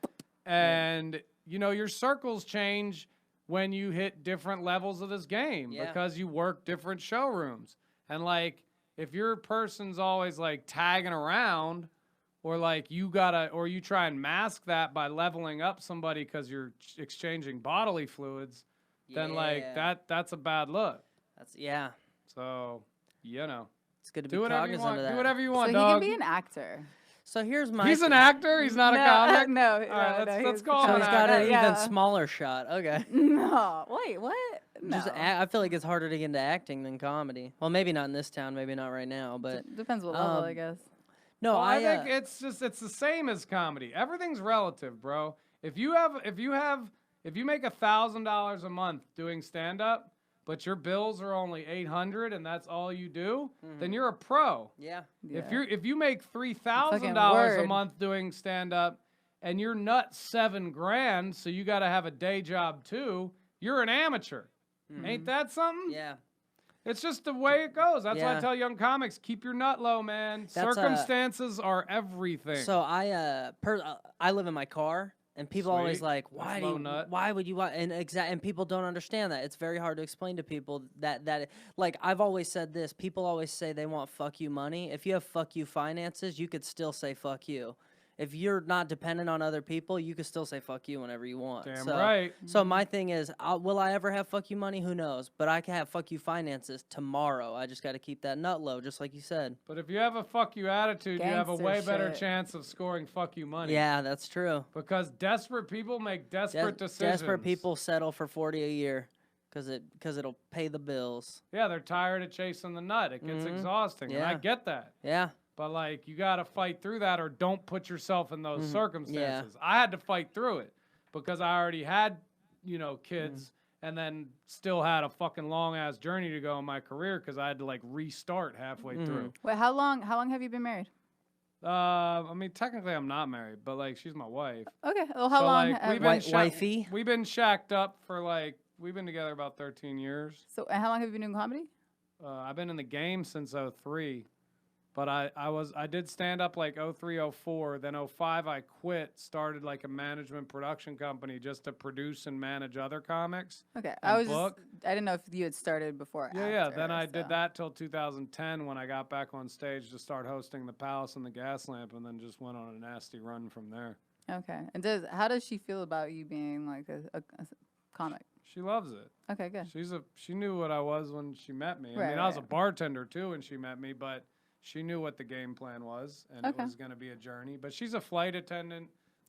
and your circles change when you hit different levels of this game Yeah. because you work different showrooms. And like, if your person's always like tagging around, or like you try and mask that by leveling up somebody because you're exchanging bodily fluids, then like Yeah. that's a bad look. Yeah. So It's good to do be whatever you cognizant want. of that. Do whatever you So want, he dog. can be an actor. So here's my. He's an actor. He's not a comic. No, All right, let's he's- call So him he's an got actor. an Yeah. even smaller shot. Okay. No, wait, what? No. I feel like it's harder to get into acting than comedy. Well, maybe not in this town. Maybe not right now. But Depends what level, I guess. no, Well, I I think it's the same as comedy. Everything's relative, bro. If you make $1,000 a month doing stand up, but your bills are only $800 and that's all you do, then you're a pro. yeah. If you make $3,000 Fucking a word. month doing stand up and you're nut $7,000, so you got to have a day job too, you're an amateur. Ain't that something? Yeah. It's just the way it goes. That's why I Yeah. tell young comics, keep your nut low, man. That's, Circumstances are everything. So I live in my car, and people always Sweet. like, That's low nut. why would you want? And people don't understand that. It's very hard to explain to people that like I've always said this. People always say they want fuck you money. If you have fuck you finances, you could still say fuck you. If you're not dependent on other people, you can still say fuck you whenever you want. Damn so, right. So my thing is, will I ever have fuck you money? Who knows? But I can have fuck you finances tomorrow. I just got to keep that nut low, just like you said. But if you have a fuck you attitude, you have a Gangster way better shit. chance of scoring fuck you money. Yeah, that's true. Because desperate people make desperate decisions. Desperate people settle for 40 a year because it'll pay the bills. Yeah, they're tired of chasing the nut. It gets exhausting. And I Yeah. get that. Yeah. But like, you got to fight through that, or don't put yourself in those Mm-hmm. circumstances. I had to fight through it because I already had, kids, Mm-hmm. and then still had a fucking long ass journey to go in my career because I had to like restart halfway Mm-hmm. through. Wait, how long have you been married? I mean, technically I'm not married, but like, she's my wife. Okay. Well, how So, long? like, we've Wi- been wifey? We've been shacked up for like, we've been together about 13 years. So, and how long have you been doing comedy? I've been in the game since 03. But I did stand up like 03, 04. Then 05 I quit, started like a management production company just to produce and manage other comics. Okay. And I didn't know if you had started before. Or Yeah. after, Then I so. did that till 2010 when I got back on stage to start hosting the Palace and the Gas Lamp, and then just went on a nasty run from there. Okay. And how does she feel about you being like a comic? She loves it. Okay, good. She knew what I was when she met me. I Right, mean, I was a right. bartender too when she met me, but she knew what the game plan was, and it was going to be a journey. But she's a flight attendant.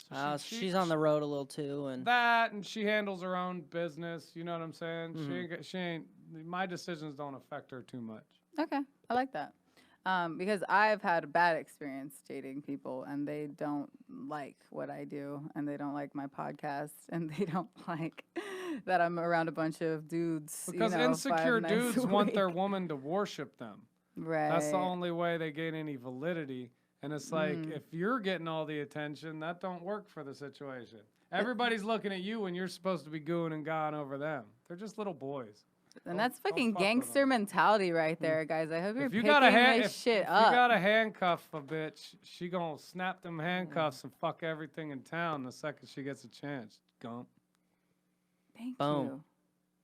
So she's on the road a little too, and and she handles her own business. You know what I'm saying? She ain't. My decisions don't affect her too much. Okay, I like that. Because I've had a bad experience dating people, and they don't like what I do, and they don't like my podcast, and they don't like that I'm around a bunch of dudes. Because insecure dudes want their woman to worship them. Right. That's the only way they gain any validity. And it's like, if you're getting all the attention, that don't work for the situation. Everybody's looking at you when you're supposed to be gooing and gawing over them. They're just little boys. And that's fucking gangster mentality right there, guys. I hope you're picking this shit up. If you got to handcuff a bitch, she gonna snap them handcuffs and fuck everything in town the second she gets a chance. Gump. Thank you.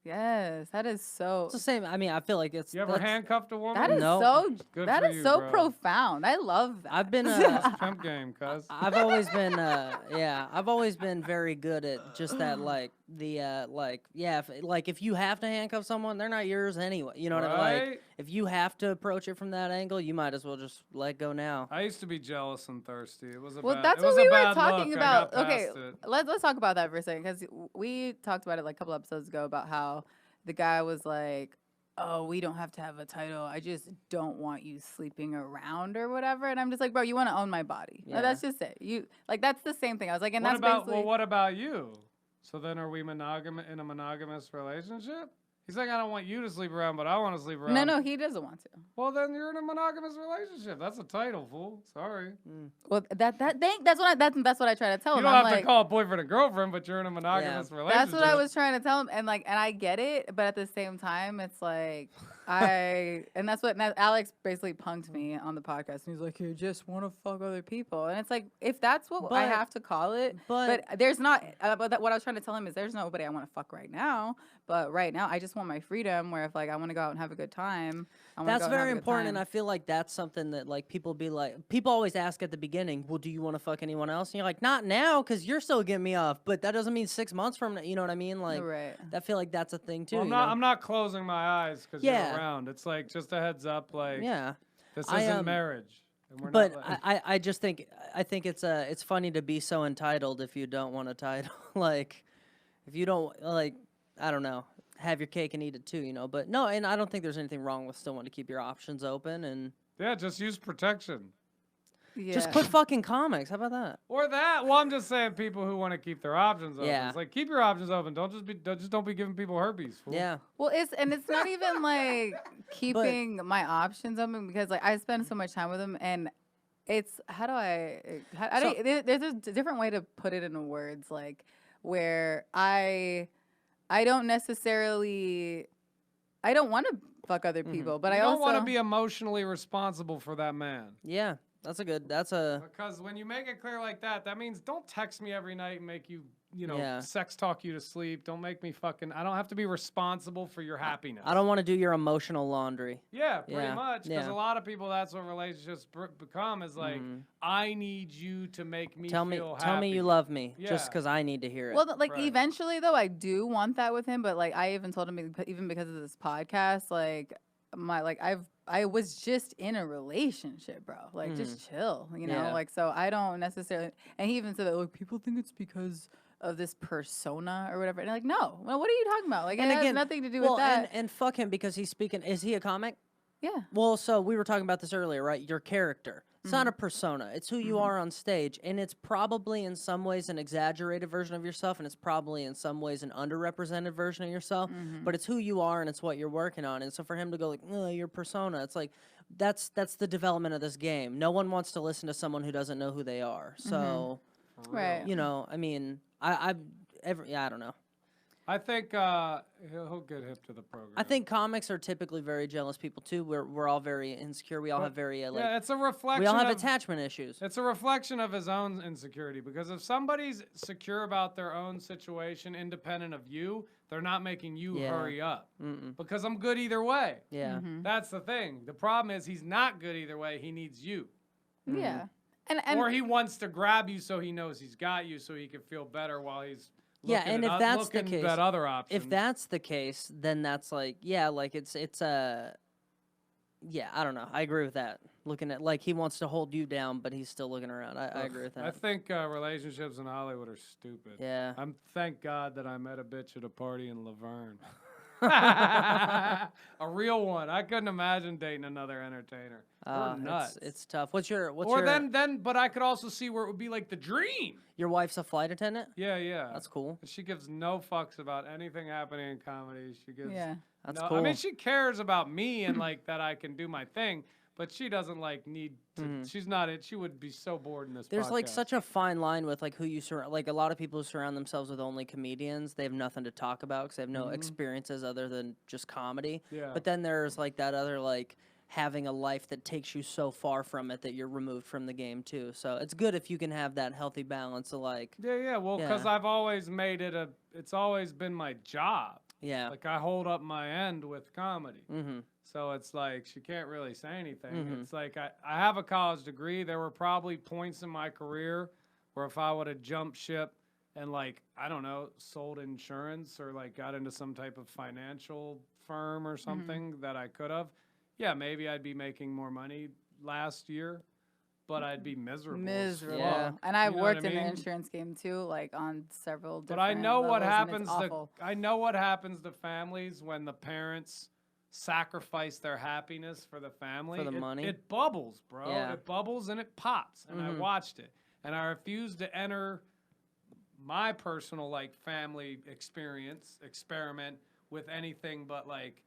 Yes, that is so. It's the same. I mean, I feel like it's. You ever handcuffed a woman? That is so. Good that for is you, so bro. profound. I love that. I've been. Pimp game, cuz. I've always been. I've always been very good at just that. Like if you have to handcuff someone, they're not yours anyway. You know what I mean? Like, if you have to approach it from that angle, you might as well just let go now. I used to be jealous and thirsty. It was a well, bad, that's it was what we a were bad talking look. about. I got Okay, past it. let's talk about that for a second, because we talked about it like a couple episodes ago about how the guy was like, "Oh, we don't have to have a title. I just don't want you sleeping around or whatever." And I'm just like, "Bro, you want to own my body? Yeah. That's just it. You like that's the same thing." I was like, "And What that's about, basically." well, what about you? So then are we in a monogamous relationship? He's like, I don't want you to sleep around, but I want to sleep around. No, he doesn't want to. Well, then you're in a monogamous relationship. That's a title, fool. Sorry. Well, that's what I try to tell him. You don't I'm have like, to call it boyfriend and girlfriend, but you're in a monogamous relationship. that's what I was trying to tell him, and I get it, but at the same time, it's like and that's what Alex basically punked me on the podcast, and he's like, "You just want to fuck other people," and it's like, if that's what I have to call it, but there's not. But what I was trying to tell him is, there's nobody I want to fuck right now. But right now, I just want my freedom. Where if I want to go out and have a good time, that's very important. And I feel like that's something that people always ask at the beginning, well, do you want to fuck anyone else? And you're like, not now, because you're still getting me off. But that doesn't mean 6 months from now. You know what I mean? Like, I feel like that's a thing too. Well, I'm not closing my eyes because you're around. It's like just a heads up. Like, this isn't marriage. And we're but not I just think it's funny to be so entitled if you don't want a title. Like, if you don't I don't know, have your cake and eat it too, you know. But no, and I don't think there's anything wrong with still wanting to keep your options open and just use protection. Yeah. Just quit fucking comics. How about that? Or that. Well, I'm just saying people who want to keep their options open. Yeah. It's like, keep your options open. Don't be giving people herpes. Fool. Yeah. Well, it's not even like keeping my options open, because I spend so much time with them, and it's there's a different way to put it into words, like where I don't necessarily, I don't want to fuck other people, but I also don't want to be emotionally responsible for that man. Yeah, because when you make it clear like that, that means don't text me every night and make you, sex talk you to sleep. Don't make me I don't have to be responsible for your happiness. I don't want to do your emotional laundry. Yeah, pretty much. Because a lot of people, that's what relationships become, is like, I need you to make me feel happy. Tell me you love me, just because I need to hear it. Well, eventually, though, I do want that with him, but I even told him, even because of this podcast, I was just in a relationship, bro. Just chill, you know? So I don't necessarily, and he even said that, people think it's because of this persona or whatever. And no, well, what are you talking about? It has nothing to do with that. And fuck him, because he's speaking. Is he a comic? Yeah. Well, so we were talking about this earlier, right? Your character. It's not a persona. It's who you are on stage. And it's probably in some ways an exaggerated version of yourself, and it's probably in some ways an underrepresented version of yourself. But it's who you are, and it's what you're working on. And so for him to go your persona, it's like that's the development of this game. No one wants to listen to someone who doesn't know who they are. So, right. You know, I mean, I don't know. I think he'll get hip to the program. I think comics are typically very jealous people too. We're all very insecure. We all have very it's a reflection. We all have attachment issues. It's a reflection of his own insecurity, because if somebody's secure about their own situation, independent of you, they're not making you hurry up. Because I'm good either way. Yeah, that's the thing. The problem is he's not good either way. He needs you. Yeah, or he wants to grab you so he knows he's got you, so he can feel better while he's. And if that's the case, that other option. If that's the case, then that's it's Yeah, I don't know. I agree with that. Looking at like he wants to hold you down, but he's still looking around. I agree with that. I think relationships in Hollywood are stupid. Yeah. Thank God that I met a bitch at a party in Laverne. A real one. I couldn't imagine dating another entertainer. We're nuts. It's tough. What's your But I could also see where it would be like the dream. your wife's a flight attendant? Yeah. That's cool. She gives no fucks about anything happening in comedy. She gives That's no, cool. I mean, she cares about me and like that I can do my thing, but she doesn't like need to. She's not it. She would be so bored in this. There's like podcast. such a fine line with like who you surround. Like a lot of people who surround themselves with only comedians, they have nothing to talk about because they have no experiences other than just comedy. Yeah. But then there's like that other like having a life that takes you so far from it that you're removed from the game too. So it's good if you can have that healthy balance of like Yeah. Well, because I've always made it it's always been my job. yeah. Like I hold up my end with comedy. Mm-hmm. So it's like she can't really say anything. It's like I have a college degree. There were probably points in my career where if I would have jumped ship and like, I don't know, sold insurance or like got into some type of financial firm or something that I could have, yeah, maybe I'd be making more money last year, but I'd be miserable. Miserable. Yeah. And I've You know what worked I in the mean? insurance game too, like on several different But I know what levels, and happens it's awful. I know what happens to families when the parents sacrifice their happiness for the family. For the money? It bubbles, bro. Yeah. It bubbles and it pops. And I watched it. And I refuse to enter my personal like family experiment with anything but like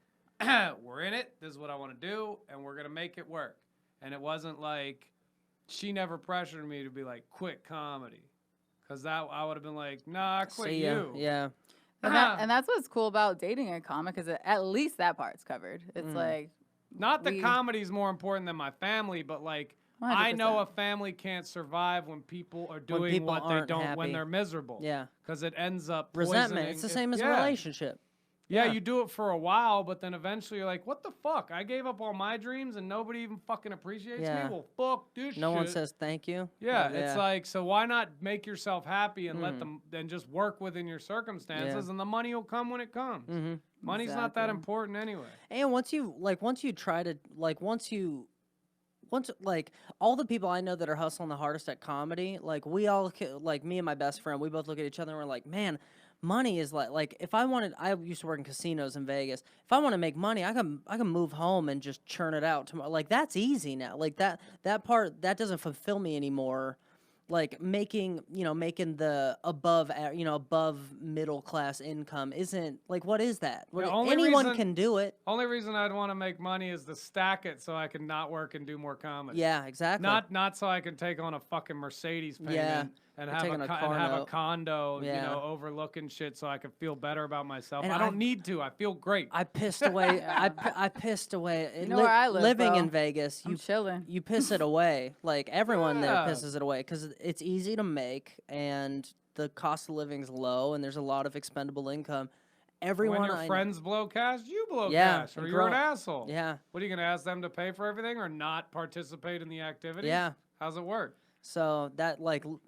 we're in it, this is what I want to do, and we're gonna make it work. And it wasn't like she never pressured me to be like quit comedy. Cause that I would have been like, nah, quit See ya. you. Yeah. And that's what's cool about dating a comic, is that at least that part's covered. It's like Not that comedy's more important than my family, but like I know a family can't survive when people are doing people what they aren't don't when happy. they're miserable. Yeah. Because it ends up Resentment. poisoning It's the it- same as a yeah. relationship. Yeah, Yeah. you do it for a while, but then eventually you're like, what the fuck? I gave up all my dreams and nobody even fucking appreciates Yeah. me? Well, fuck this No shit. one says thank you. Yeah, it's like, so why not make yourself happy and let them, and just work within your circumstances and the money will come when it comes. Money's not that Exactly. important anyway. And once all the people I know that are hustling the hardest at comedy, like we all like me and my best friend, we both look at each other and we're like, man, money is like if I used to work in casinos in Vegas. If I want to make money, I can move home and just churn it out tomorrow. Like that's easy now. Like that part that doesn't fulfill me anymore. Like making the above middle class income isn't like, what is that? only Anyone reason- can do it. Only reason I'd want to make money is to stack it so I can not work and do more comedy. Yeah, exactly. Not so I can take on a fucking Mercedes payment Yeah, and or have taking a a car note. condo, Yeah. overlooking shit so I can feel better about myself. And I don't need to. I feel great. I pissed away. I pissed away. You know where I live, living bro. in Vegas, I'm you chilling. you piss it away. Like everyone there Yeah. pisses it away because it's easy to make and the cost of living's low and there's a lot of expendable income. Everyone when your I friends blow cash, you blow Yeah, cash, or and you're an grow- asshole. yeah. What are you going to ask them to pay for everything or not participate in the activity? Yeah. How's it work? So that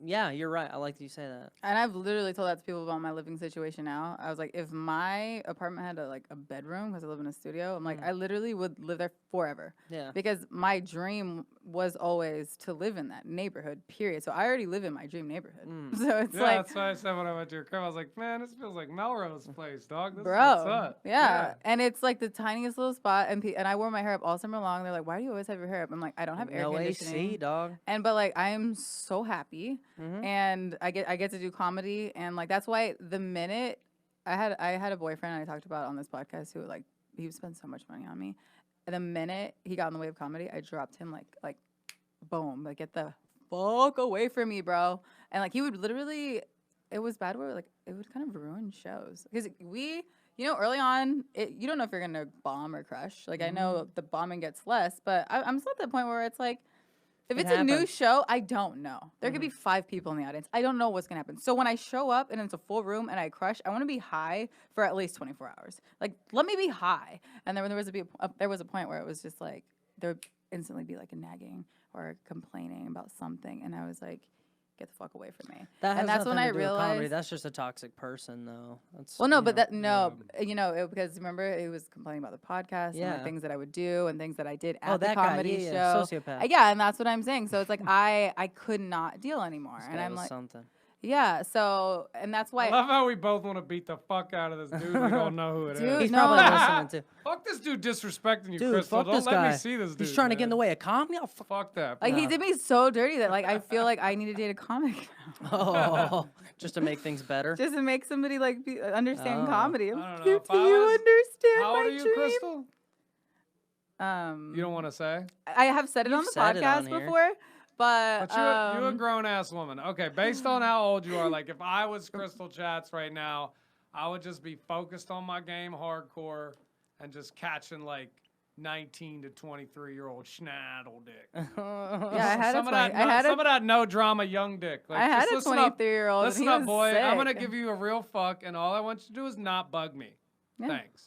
yeah, you're right. I like that you say that. And I've literally told that to people about my living situation now. I was like, if my apartment had a bedroom, because I live in a studio, I'm like, I literally would live there forever. Yeah. Because my dream was always to live in that neighborhood, period. So I already live in my dream neighborhood. So it's Yeah, like, that's why I said when I went to your crib, I was like, man, this feels like Melrose Place, dog. This bro, is what's up. yeah. And it's like the tiniest little spot. And I wore my hair up all summer long. They're like, why do you always have your hair up? I'm like, I don't have air No conditioning. AC, dog. But like I am so happy, and I get to do comedy, and like that's why the minute I had a boyfriend I talked about on this podcast who like he would spend so much money on me, and the minute he got in the way of comedy, I dropped him like boom, like get the fuck away from me, bro. And like he would literally, it was bad where like it would kind of ruin shows because early on, you don't know if you're gonna bomb or crush. Like I know the bombing gets less, but I'm still at the point where it's like, if It it's a new happens. show, I don't know. There could be 5 people in the audience. I don't know what's gonna happen. So when I show up and it's a full room and I crush, I want to be high for at least 24 hours. Like let me be high. And then there was a point where it was just like there would instantly be like a nagging or complaining about something, and I was like, get the fuck away from me. That has And that's when nothing I to do with comedy. realized. That's just a toxic person, though. That's, Well, no, you but know. that no, you know, because remember he was complaining about the podcast and Yeah. the things that I would do and things that I did Oh, at the that guy. comedy Yeah, show. sociopath. Yeah, and that's what I'm saying. So it's like I could not deal anymore, This and guy I'm was like, something. yeah. So and that's why. I love how we both want to beat the fuck out of this dude. We don't know who it is. Dude, He's no. probably listening too. Fuck this dude disrespecting you, Dude, Krystle. fuck Don't this let guy. me see this dude. He's trying to get in the man. way of comedy. Oh, fuck. Fuck that. Like he No. did me so dirty that like I feel like I need to date a comic now. Oh, just to make things better. Just to make somebody like understand Oh. comedy. I don't know. Do If I you was- understand How my old are you, dream? Krystle? You don't want to say? I have said it on You've the said it on podcast here. before, but But you a grown ass woman. Okay, based on how old you are, like if I was Krystle Chats right now, I would just be focused on my game hardcore and just catching like 19 to 23-year-old schnaddle dick. yeah, I had some a of that, 20, I had some a of that no drama young dick. Like, I had just a listen up. 23-year-old. Listen and he up, was boy. I'm gonna sick. give you a real fuck, and all I want you to do is not bug me. Yeah. Thanks.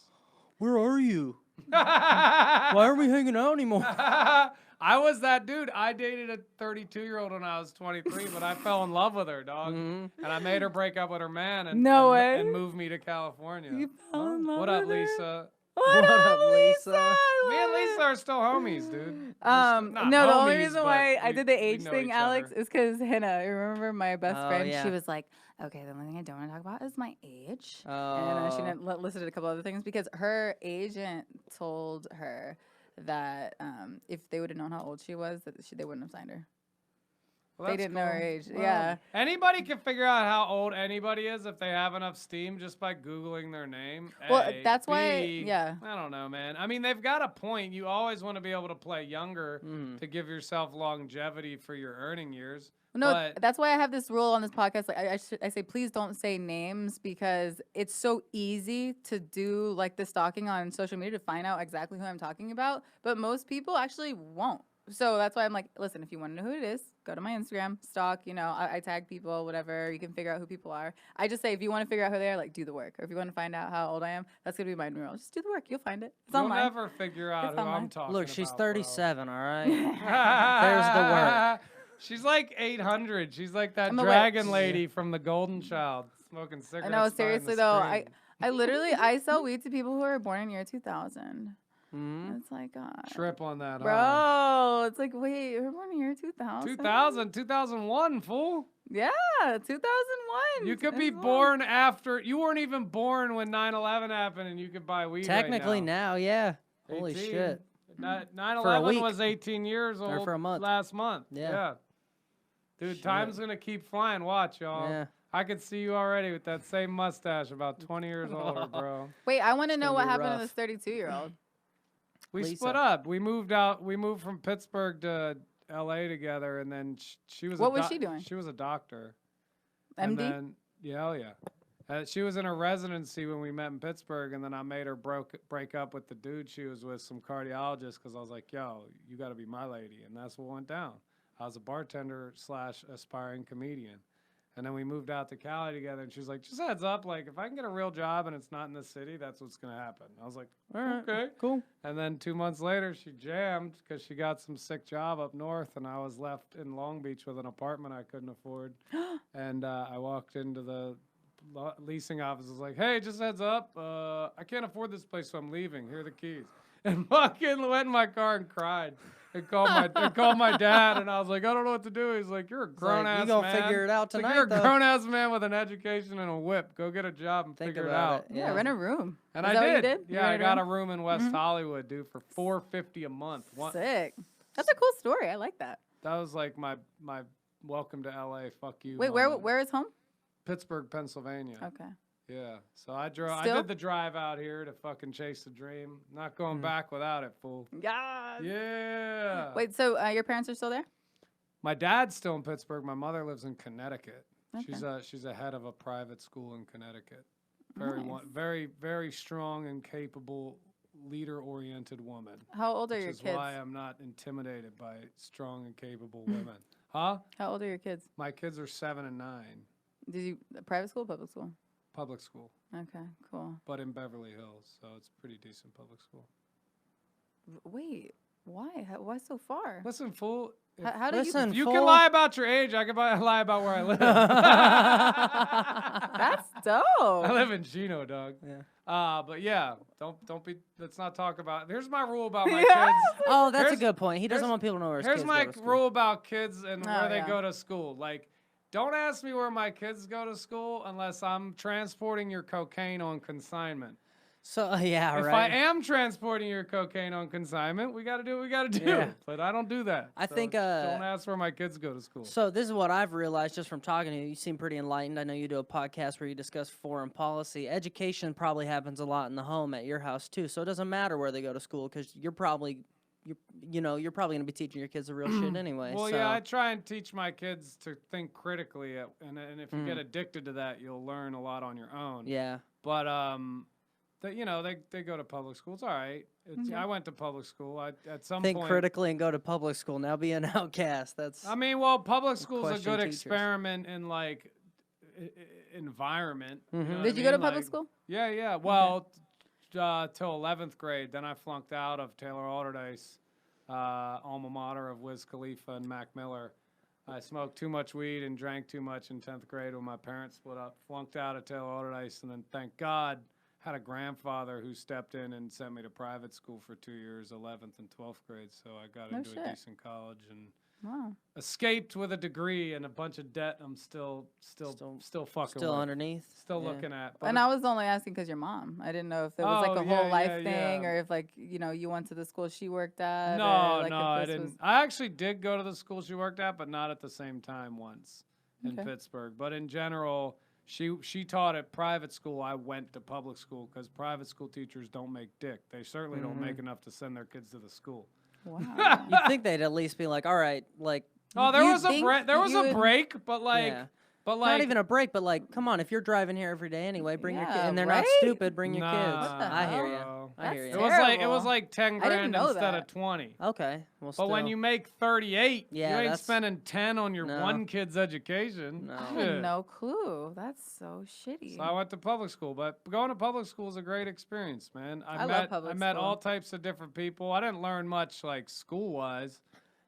Where are you? Why Why aren't we hanging out anymore? I was that dude. I dated a 32-year-old when I was 23, but I fell in love with her, dog. Mhm. And I made her break up with her man and, No and, way. and move me to California. You fell in love What up, with her? Lisa? What up, Lisa? I Me and love Lisa it. are still homies, dude. No, the only reason but why I we- did the we age know thing, each Alex, other. is because Hannah, remember my best Oh, friend? yeah. She was like, okay, the only thing I don't want to talk about is my age. And she Oh. didn't listed a couple other things because her agent told her that if they would have known how old she was, that they wouldn't have signed her. Well, They that's didn't know her cool. age. Well, Yeah. Anybody can figure out how old anybody is if they have enough steam just by Googling their name. Well, A. that's why- B, yeah. I don't know, man. I mean, they've got a point. You always want to be able to play younger Mhm. to give yourself longevity for your earning years. No, but that's why I have this rule on this podcast. Like I say, please don't say names because it's so easy to do like the stalking on social media to find out exactly who I'm talking about. But most people actually won't. So that's why I'm like, listen, if you want to know who it is, go to my Instagram, stalk. You know, I tag people, whatever. You can figure out who people are. I just say if you want to figure out who they are, like do the work. Or if you want to find out how old I am, that's gonna be my new rule. Just do the work. You'll find it. It's you'll online. never figure out It's who I'm online. talking Look, she's about, bro. 37, all right? There's the work. She's like 800. She's like that I'm a dragon witch. lady from the Golden Child, smoking cigarettes. I know, behind the seriously though, screen. I literally I sell weed to people who are born in year 2000. Mhm. It's like God. Trip on that, huh? Bro, it's like, wait, you're born in year 2000? 2000, 2001, fool. Yeah, 2001. You could be It's long. born after. You weren't even born when 9/11 happened, and you could buy weed. Technically right now. now, yeah. Holy 18. shit. 9/11 week. was 18 years Or old for a month. last month. Yeah. Dude, Shit. time's gonna keep flying. Watch, y'all. Yeah. I could see you already with that same mustache, about 20 years older, bro. Wait, I want to know gonna what be happened rough. to this 32-year-old. We Lisa. split up. We moved out. We moved from Pittsburgh to LA together, and then she was. What was she doing? She was a doctor. And MD? then, yeah, oh yeah. She was in a residency when we met in Pittsburgh, and then I made her break up with the dude she was with, some cardiologist, because I was like, yo, you got to be my lady. And that's what went down. I was a bartender / aspiring comedian. And then we moved out to Cali together, and she was like, just heads up, like, if I can get a real job and it's not in the city, that's what's going to happen. I was like, All right. okay. Cool. And then 2 months later, she jammed because she got some sick job up north, and I was left in Long Beach with an apartment I couldn't afford. And I walked into the leasing office. Was like, hey, just heads up, I can't afford this place, so I'm leaving. Here are the keys. And fucking went in my car and cried. And called my dad, and I was like, I don't know what to do. He's like, you're a grown ass you gonna man. figure it out It's like, tonight, you're a though. grown ass man with an education and a whip. Go get a job and Think figure it about out. it. Yeah, rent a room. And Is I that did. what you did? You Yeah, I rented a got a room? room in West Hollywood, dude, for $450 a month. Sick. That's a cool story. I like that. That was like my welcome to LA, fuck you. Wait, moment. where is home? Pittsburgh, Pennsylvania. Okay. Yeah. So I drove. I Still? did the drive out here to fucking chase the dream. Not going back without it, fool. Yeah. Yeah. Wait, so your parents are still there? My dad's still in Pittsburgh. My mother lives in Connecticut. Okay. She's a head of a private school in Connecticut. Very Nice. very very strong and capable, leader-oriented woman. How old are Which your is kids? why I'm not intimidated by strong and capable women. Huh? How old are your kids? My kids are 7 and 9. Did you private school, public school? Public school, Okay, cool. but in Beverly Hills, so it's pretty decent public school. Wait, Why? Why so far? Listen, fool. How do Listen, If you fool. can lie about your age, I can lie about where I live. That's dope. I live in Chino, dog. Yeah. But yeah, don't be. Let's not talk about. Here's my rule about my kids. Oh, that's a Here's- good point. He doesn't here's- want people to know where his Here's kids my go to school. rule about kids and Oh, where they yeah. go to school. Like, don't ask me where my kids go to school unless I'm transporting your cocaine on consignment. So yeah, If right. I am transporting your cocaine on consignment, we got to do what we got to do. Yeah. But I don't do that. I So think, don't ask where my kids go to school. So this is what I've realized just from talking to you. You seem pretty enlightened. I know you do a podcast where you discuss foreign policy. Education probably happens a lot in the home at your house too. So it doesn't matter where they go to school because you're probably going to be teaching your kids the real shit anyway. Well, so. yeah, I try and teach my kids to think critically, and if you get addicted to that, you'll learn a lot on your own. Yeah. But they go to public school. It's all right. I went to public school. At some Think point, critically and go to public school. Now be an outcast. That's. I mean, well, public school's a question good teachers. experiment in like environment. You know what Did I you go to mean? public Like, school? Yeah, yeah. Well, till 11th grade. Then I flunked out of Taylor Alderdice, alma mater of Wiz Khalifa and Mac Miller. I smoked too much weed and drank too much in 10th grade when my parents split up. Flunked out of Taylor Alderdice, and then thank God had a grandfather who stepped in and sent me to private school for 2 years, 11th and 12th grade. So I got No into shit. a decent college and Wow. escaped with a degree and a bunch of debt. I'm still fucking Still with. underneath. Still Yeah. looking at. And I was only asking because your mom. I didn't know if there was like Oh, a whole yeah, life yeah, thing, yeah. or if like you went to the school she worked at. No, or, like, no, if I this didn't. was- I actually did go to the school she worked at, but not at the same time once in Okay. Pittsburgh. But in general, she taught at private school. I went to public school because private school teachers don't make dick. They certainly don't make enough to send their kids to the school. Wow. You'd think they'd at least be like, all right, like. Oh, there You was a think break. There was you a would- break, but like, Yeah. but like, Not even a break, but like, come on, if you're driving here every day anyway, bring your kid, Yeah, and they're right? not stupid, bring your kids. What the I hear hell? you. I hear That's you. it was terrible. like 10 I didn't grand know instead that. of 20. Okay, well, But when still. you make 38, Yeah, you ain't that's- spending 10 on your No. one kid's education. No. I Shit. had no clue. That's so shitty. So I went to public school, but going to public school is a great experience, man. I love public I met school. all types of different people. I didn't learn much like school wise,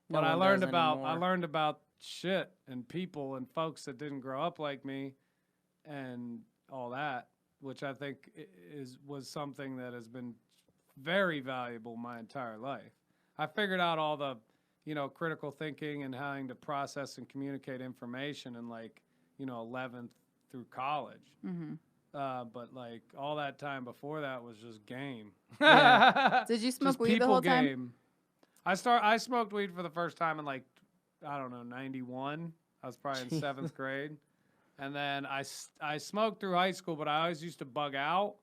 No but I one learned does about anymore. I learned about shit and people and folks that didn't grow up like me, and all that, which I think was something that has been very valuable my entire life. I figured out all the, critical thinking and having to process and communicate information in 11th through college. Mm-hmm. But like all that time before that was just game. Yeah. Did you smoke Just weed the people whole time? game. I smoked weed for the first time in 91. I was probably in 7th grade. And then I smoked through high school, but I always used to bug out.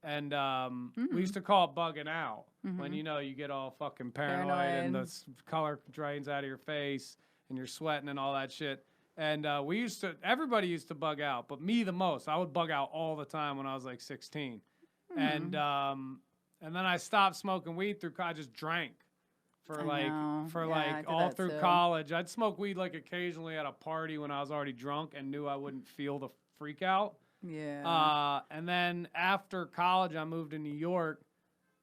And we used to call it bugging out. When you get all fucking paranoid and the color drains out of your face and you're sweating and all that shit. And everybody used to bug out, but me the most. I would bug out all the time when I was like 16. And then I stopped smoking weed I just drank for I know. Yeah, I did all that through too. college. I'd smoke weed like occasionally at a party when I was already drunk and knew I wouldn't feel the freak out. Yeah. And then after college, I moved to New York,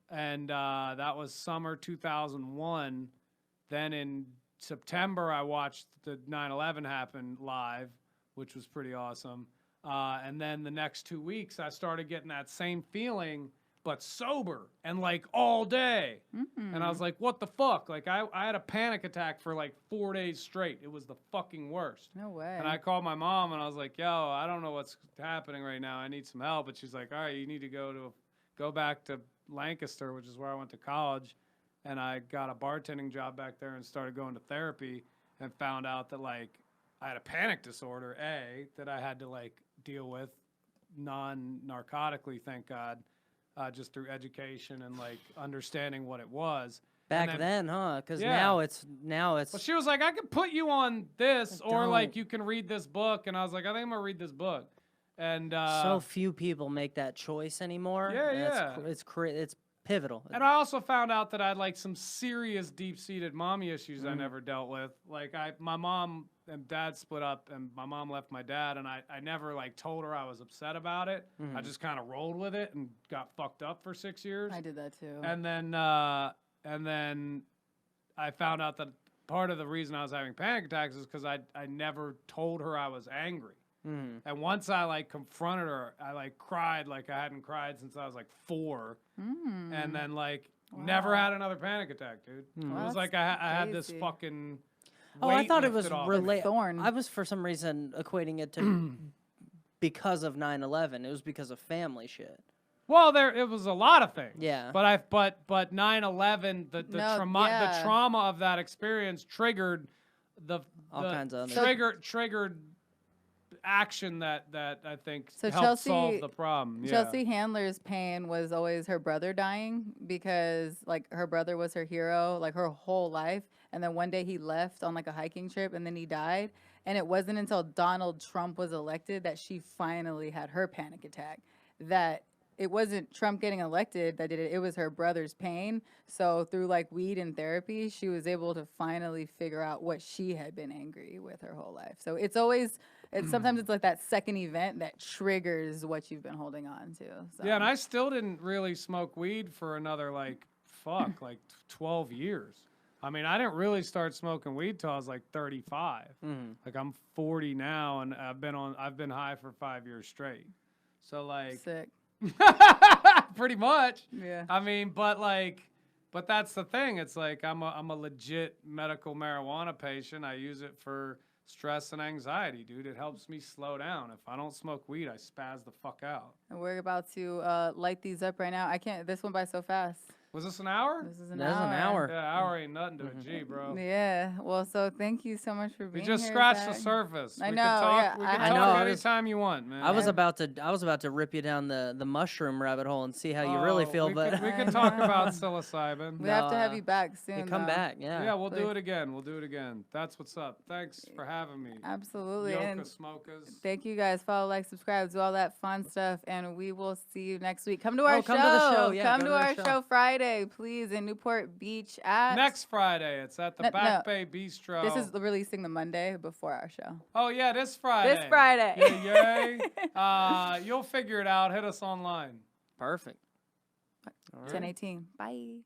and that was summer 2001. Then in September, I watched the 9/11 happen live, which was pretty awesome. And then the next 2 weeks, I started getting that same feeling, but sober and like all day. And I was like, what the fuck? Like I had a panic attack for like 4 days straight. It was the fucking worst. No way. And I called my mom and I was like, yo, I don't know what's happening right now. I need some help. And she's like, all right, you need to go back to Lancaster, which is where I went to college. And I got a bartending job back there and started going to therapy and found out that like I had a panic disorder, that I had to like deal with non-narcotically, thank God, just through education and like understanding what it was. Back then, huh? Because Yeah. now it's. Well, she was like, I could put you on this, or Don't. like you can read this book. And I was like, I think I'm gonna read this book. And So few people make that choice anymore. Yeah, and yeah. It's pivotal. And I also found out that I had like some serious deep-seated mommy issues I never dealt with. Like my mom and dad split up, and my mom left my dad, and I never like told her I was upset about it. I just kind of rolled with it and got fucked up for 6 years. I did that too. And then I found out that part of the reason I was having panic attacks is because I never told her I was angry. And once I like confronted her, I like cried like I hadn't cried since I was like 4. And then like never had another panic attack, dude. It was like I had this fucking Oh, I thought it weight was lifted off. related. Thorn. I was for some reason equating it to because of 9/11. It was because of family shit. Well, it was a lot of things. Yeah. But 9/11, the trauma of that experience triggered all kinds of triggered action that I think So helped solve the problem. Yeah. Chelsea Handler's pain was always her brother dying because like her brother was her hero like her whole life, and then one day he left on like a hiking trip and then he died, and it wasn't until Donald Trump was elected that she finally had her panic attack. That it wasn't Trump getting elected that did it. It was her brother's pain. So through like weed and therapy, she was able to finally figure out what she had been angry with her whole life. So it's always, sometimes it's like that second event that triggers what you've been holding on to. So. Yeah, and I still didn't really smoke weed for another like 12 years. I mean, I didn't really start smoking weed till I was like 35. Like I'm 40 now, and I've been high for 5 years straight. So like. Sick. Pretty much. Yeah. I mean, but that's the thing. It's like I'm a legit medical marijuana patient. I use it for stress and anxiety, dude. It helps me slow down. If I don't smoke weed, I spaz the fuck out. And we're about to light these up right now. I can't. This went by so fast. Was this an hour? This is an That's hour. an hour. Yeah, hour ain't nothing to a G, bro. Yeah. Well, so thank you so much for We being just here. scratched the Zach. surface. I We know, can talk, yeah, we I can had- talk I know, I was- anytime you want, man. I was about to rip you down the mushroom rabbit hole and see how you really feel, we but we can talk about psilocybin. We have to have No, you back soon. you come though. back. Yeah. Yeah, we'll do Like- it again. We'll do it again. That's what's up. Thanks for having me. Absolutely. Yoka And smokers. thank you guys. Follow, like, subscribe, do all that fun stuff, and we will see you next week. Come to our show. come to the show, yeah, Come go to to the our show. show Friday, please, in Newport Beach at. Next Friday, it's at the No, Back no. Bay Bistro. This is releasing the Monday before our show. Oh yeah, this Friday. This Friday. Yay, yay. You'll figure it out. Hit us online. Perfect. All right. 10:18. Bye.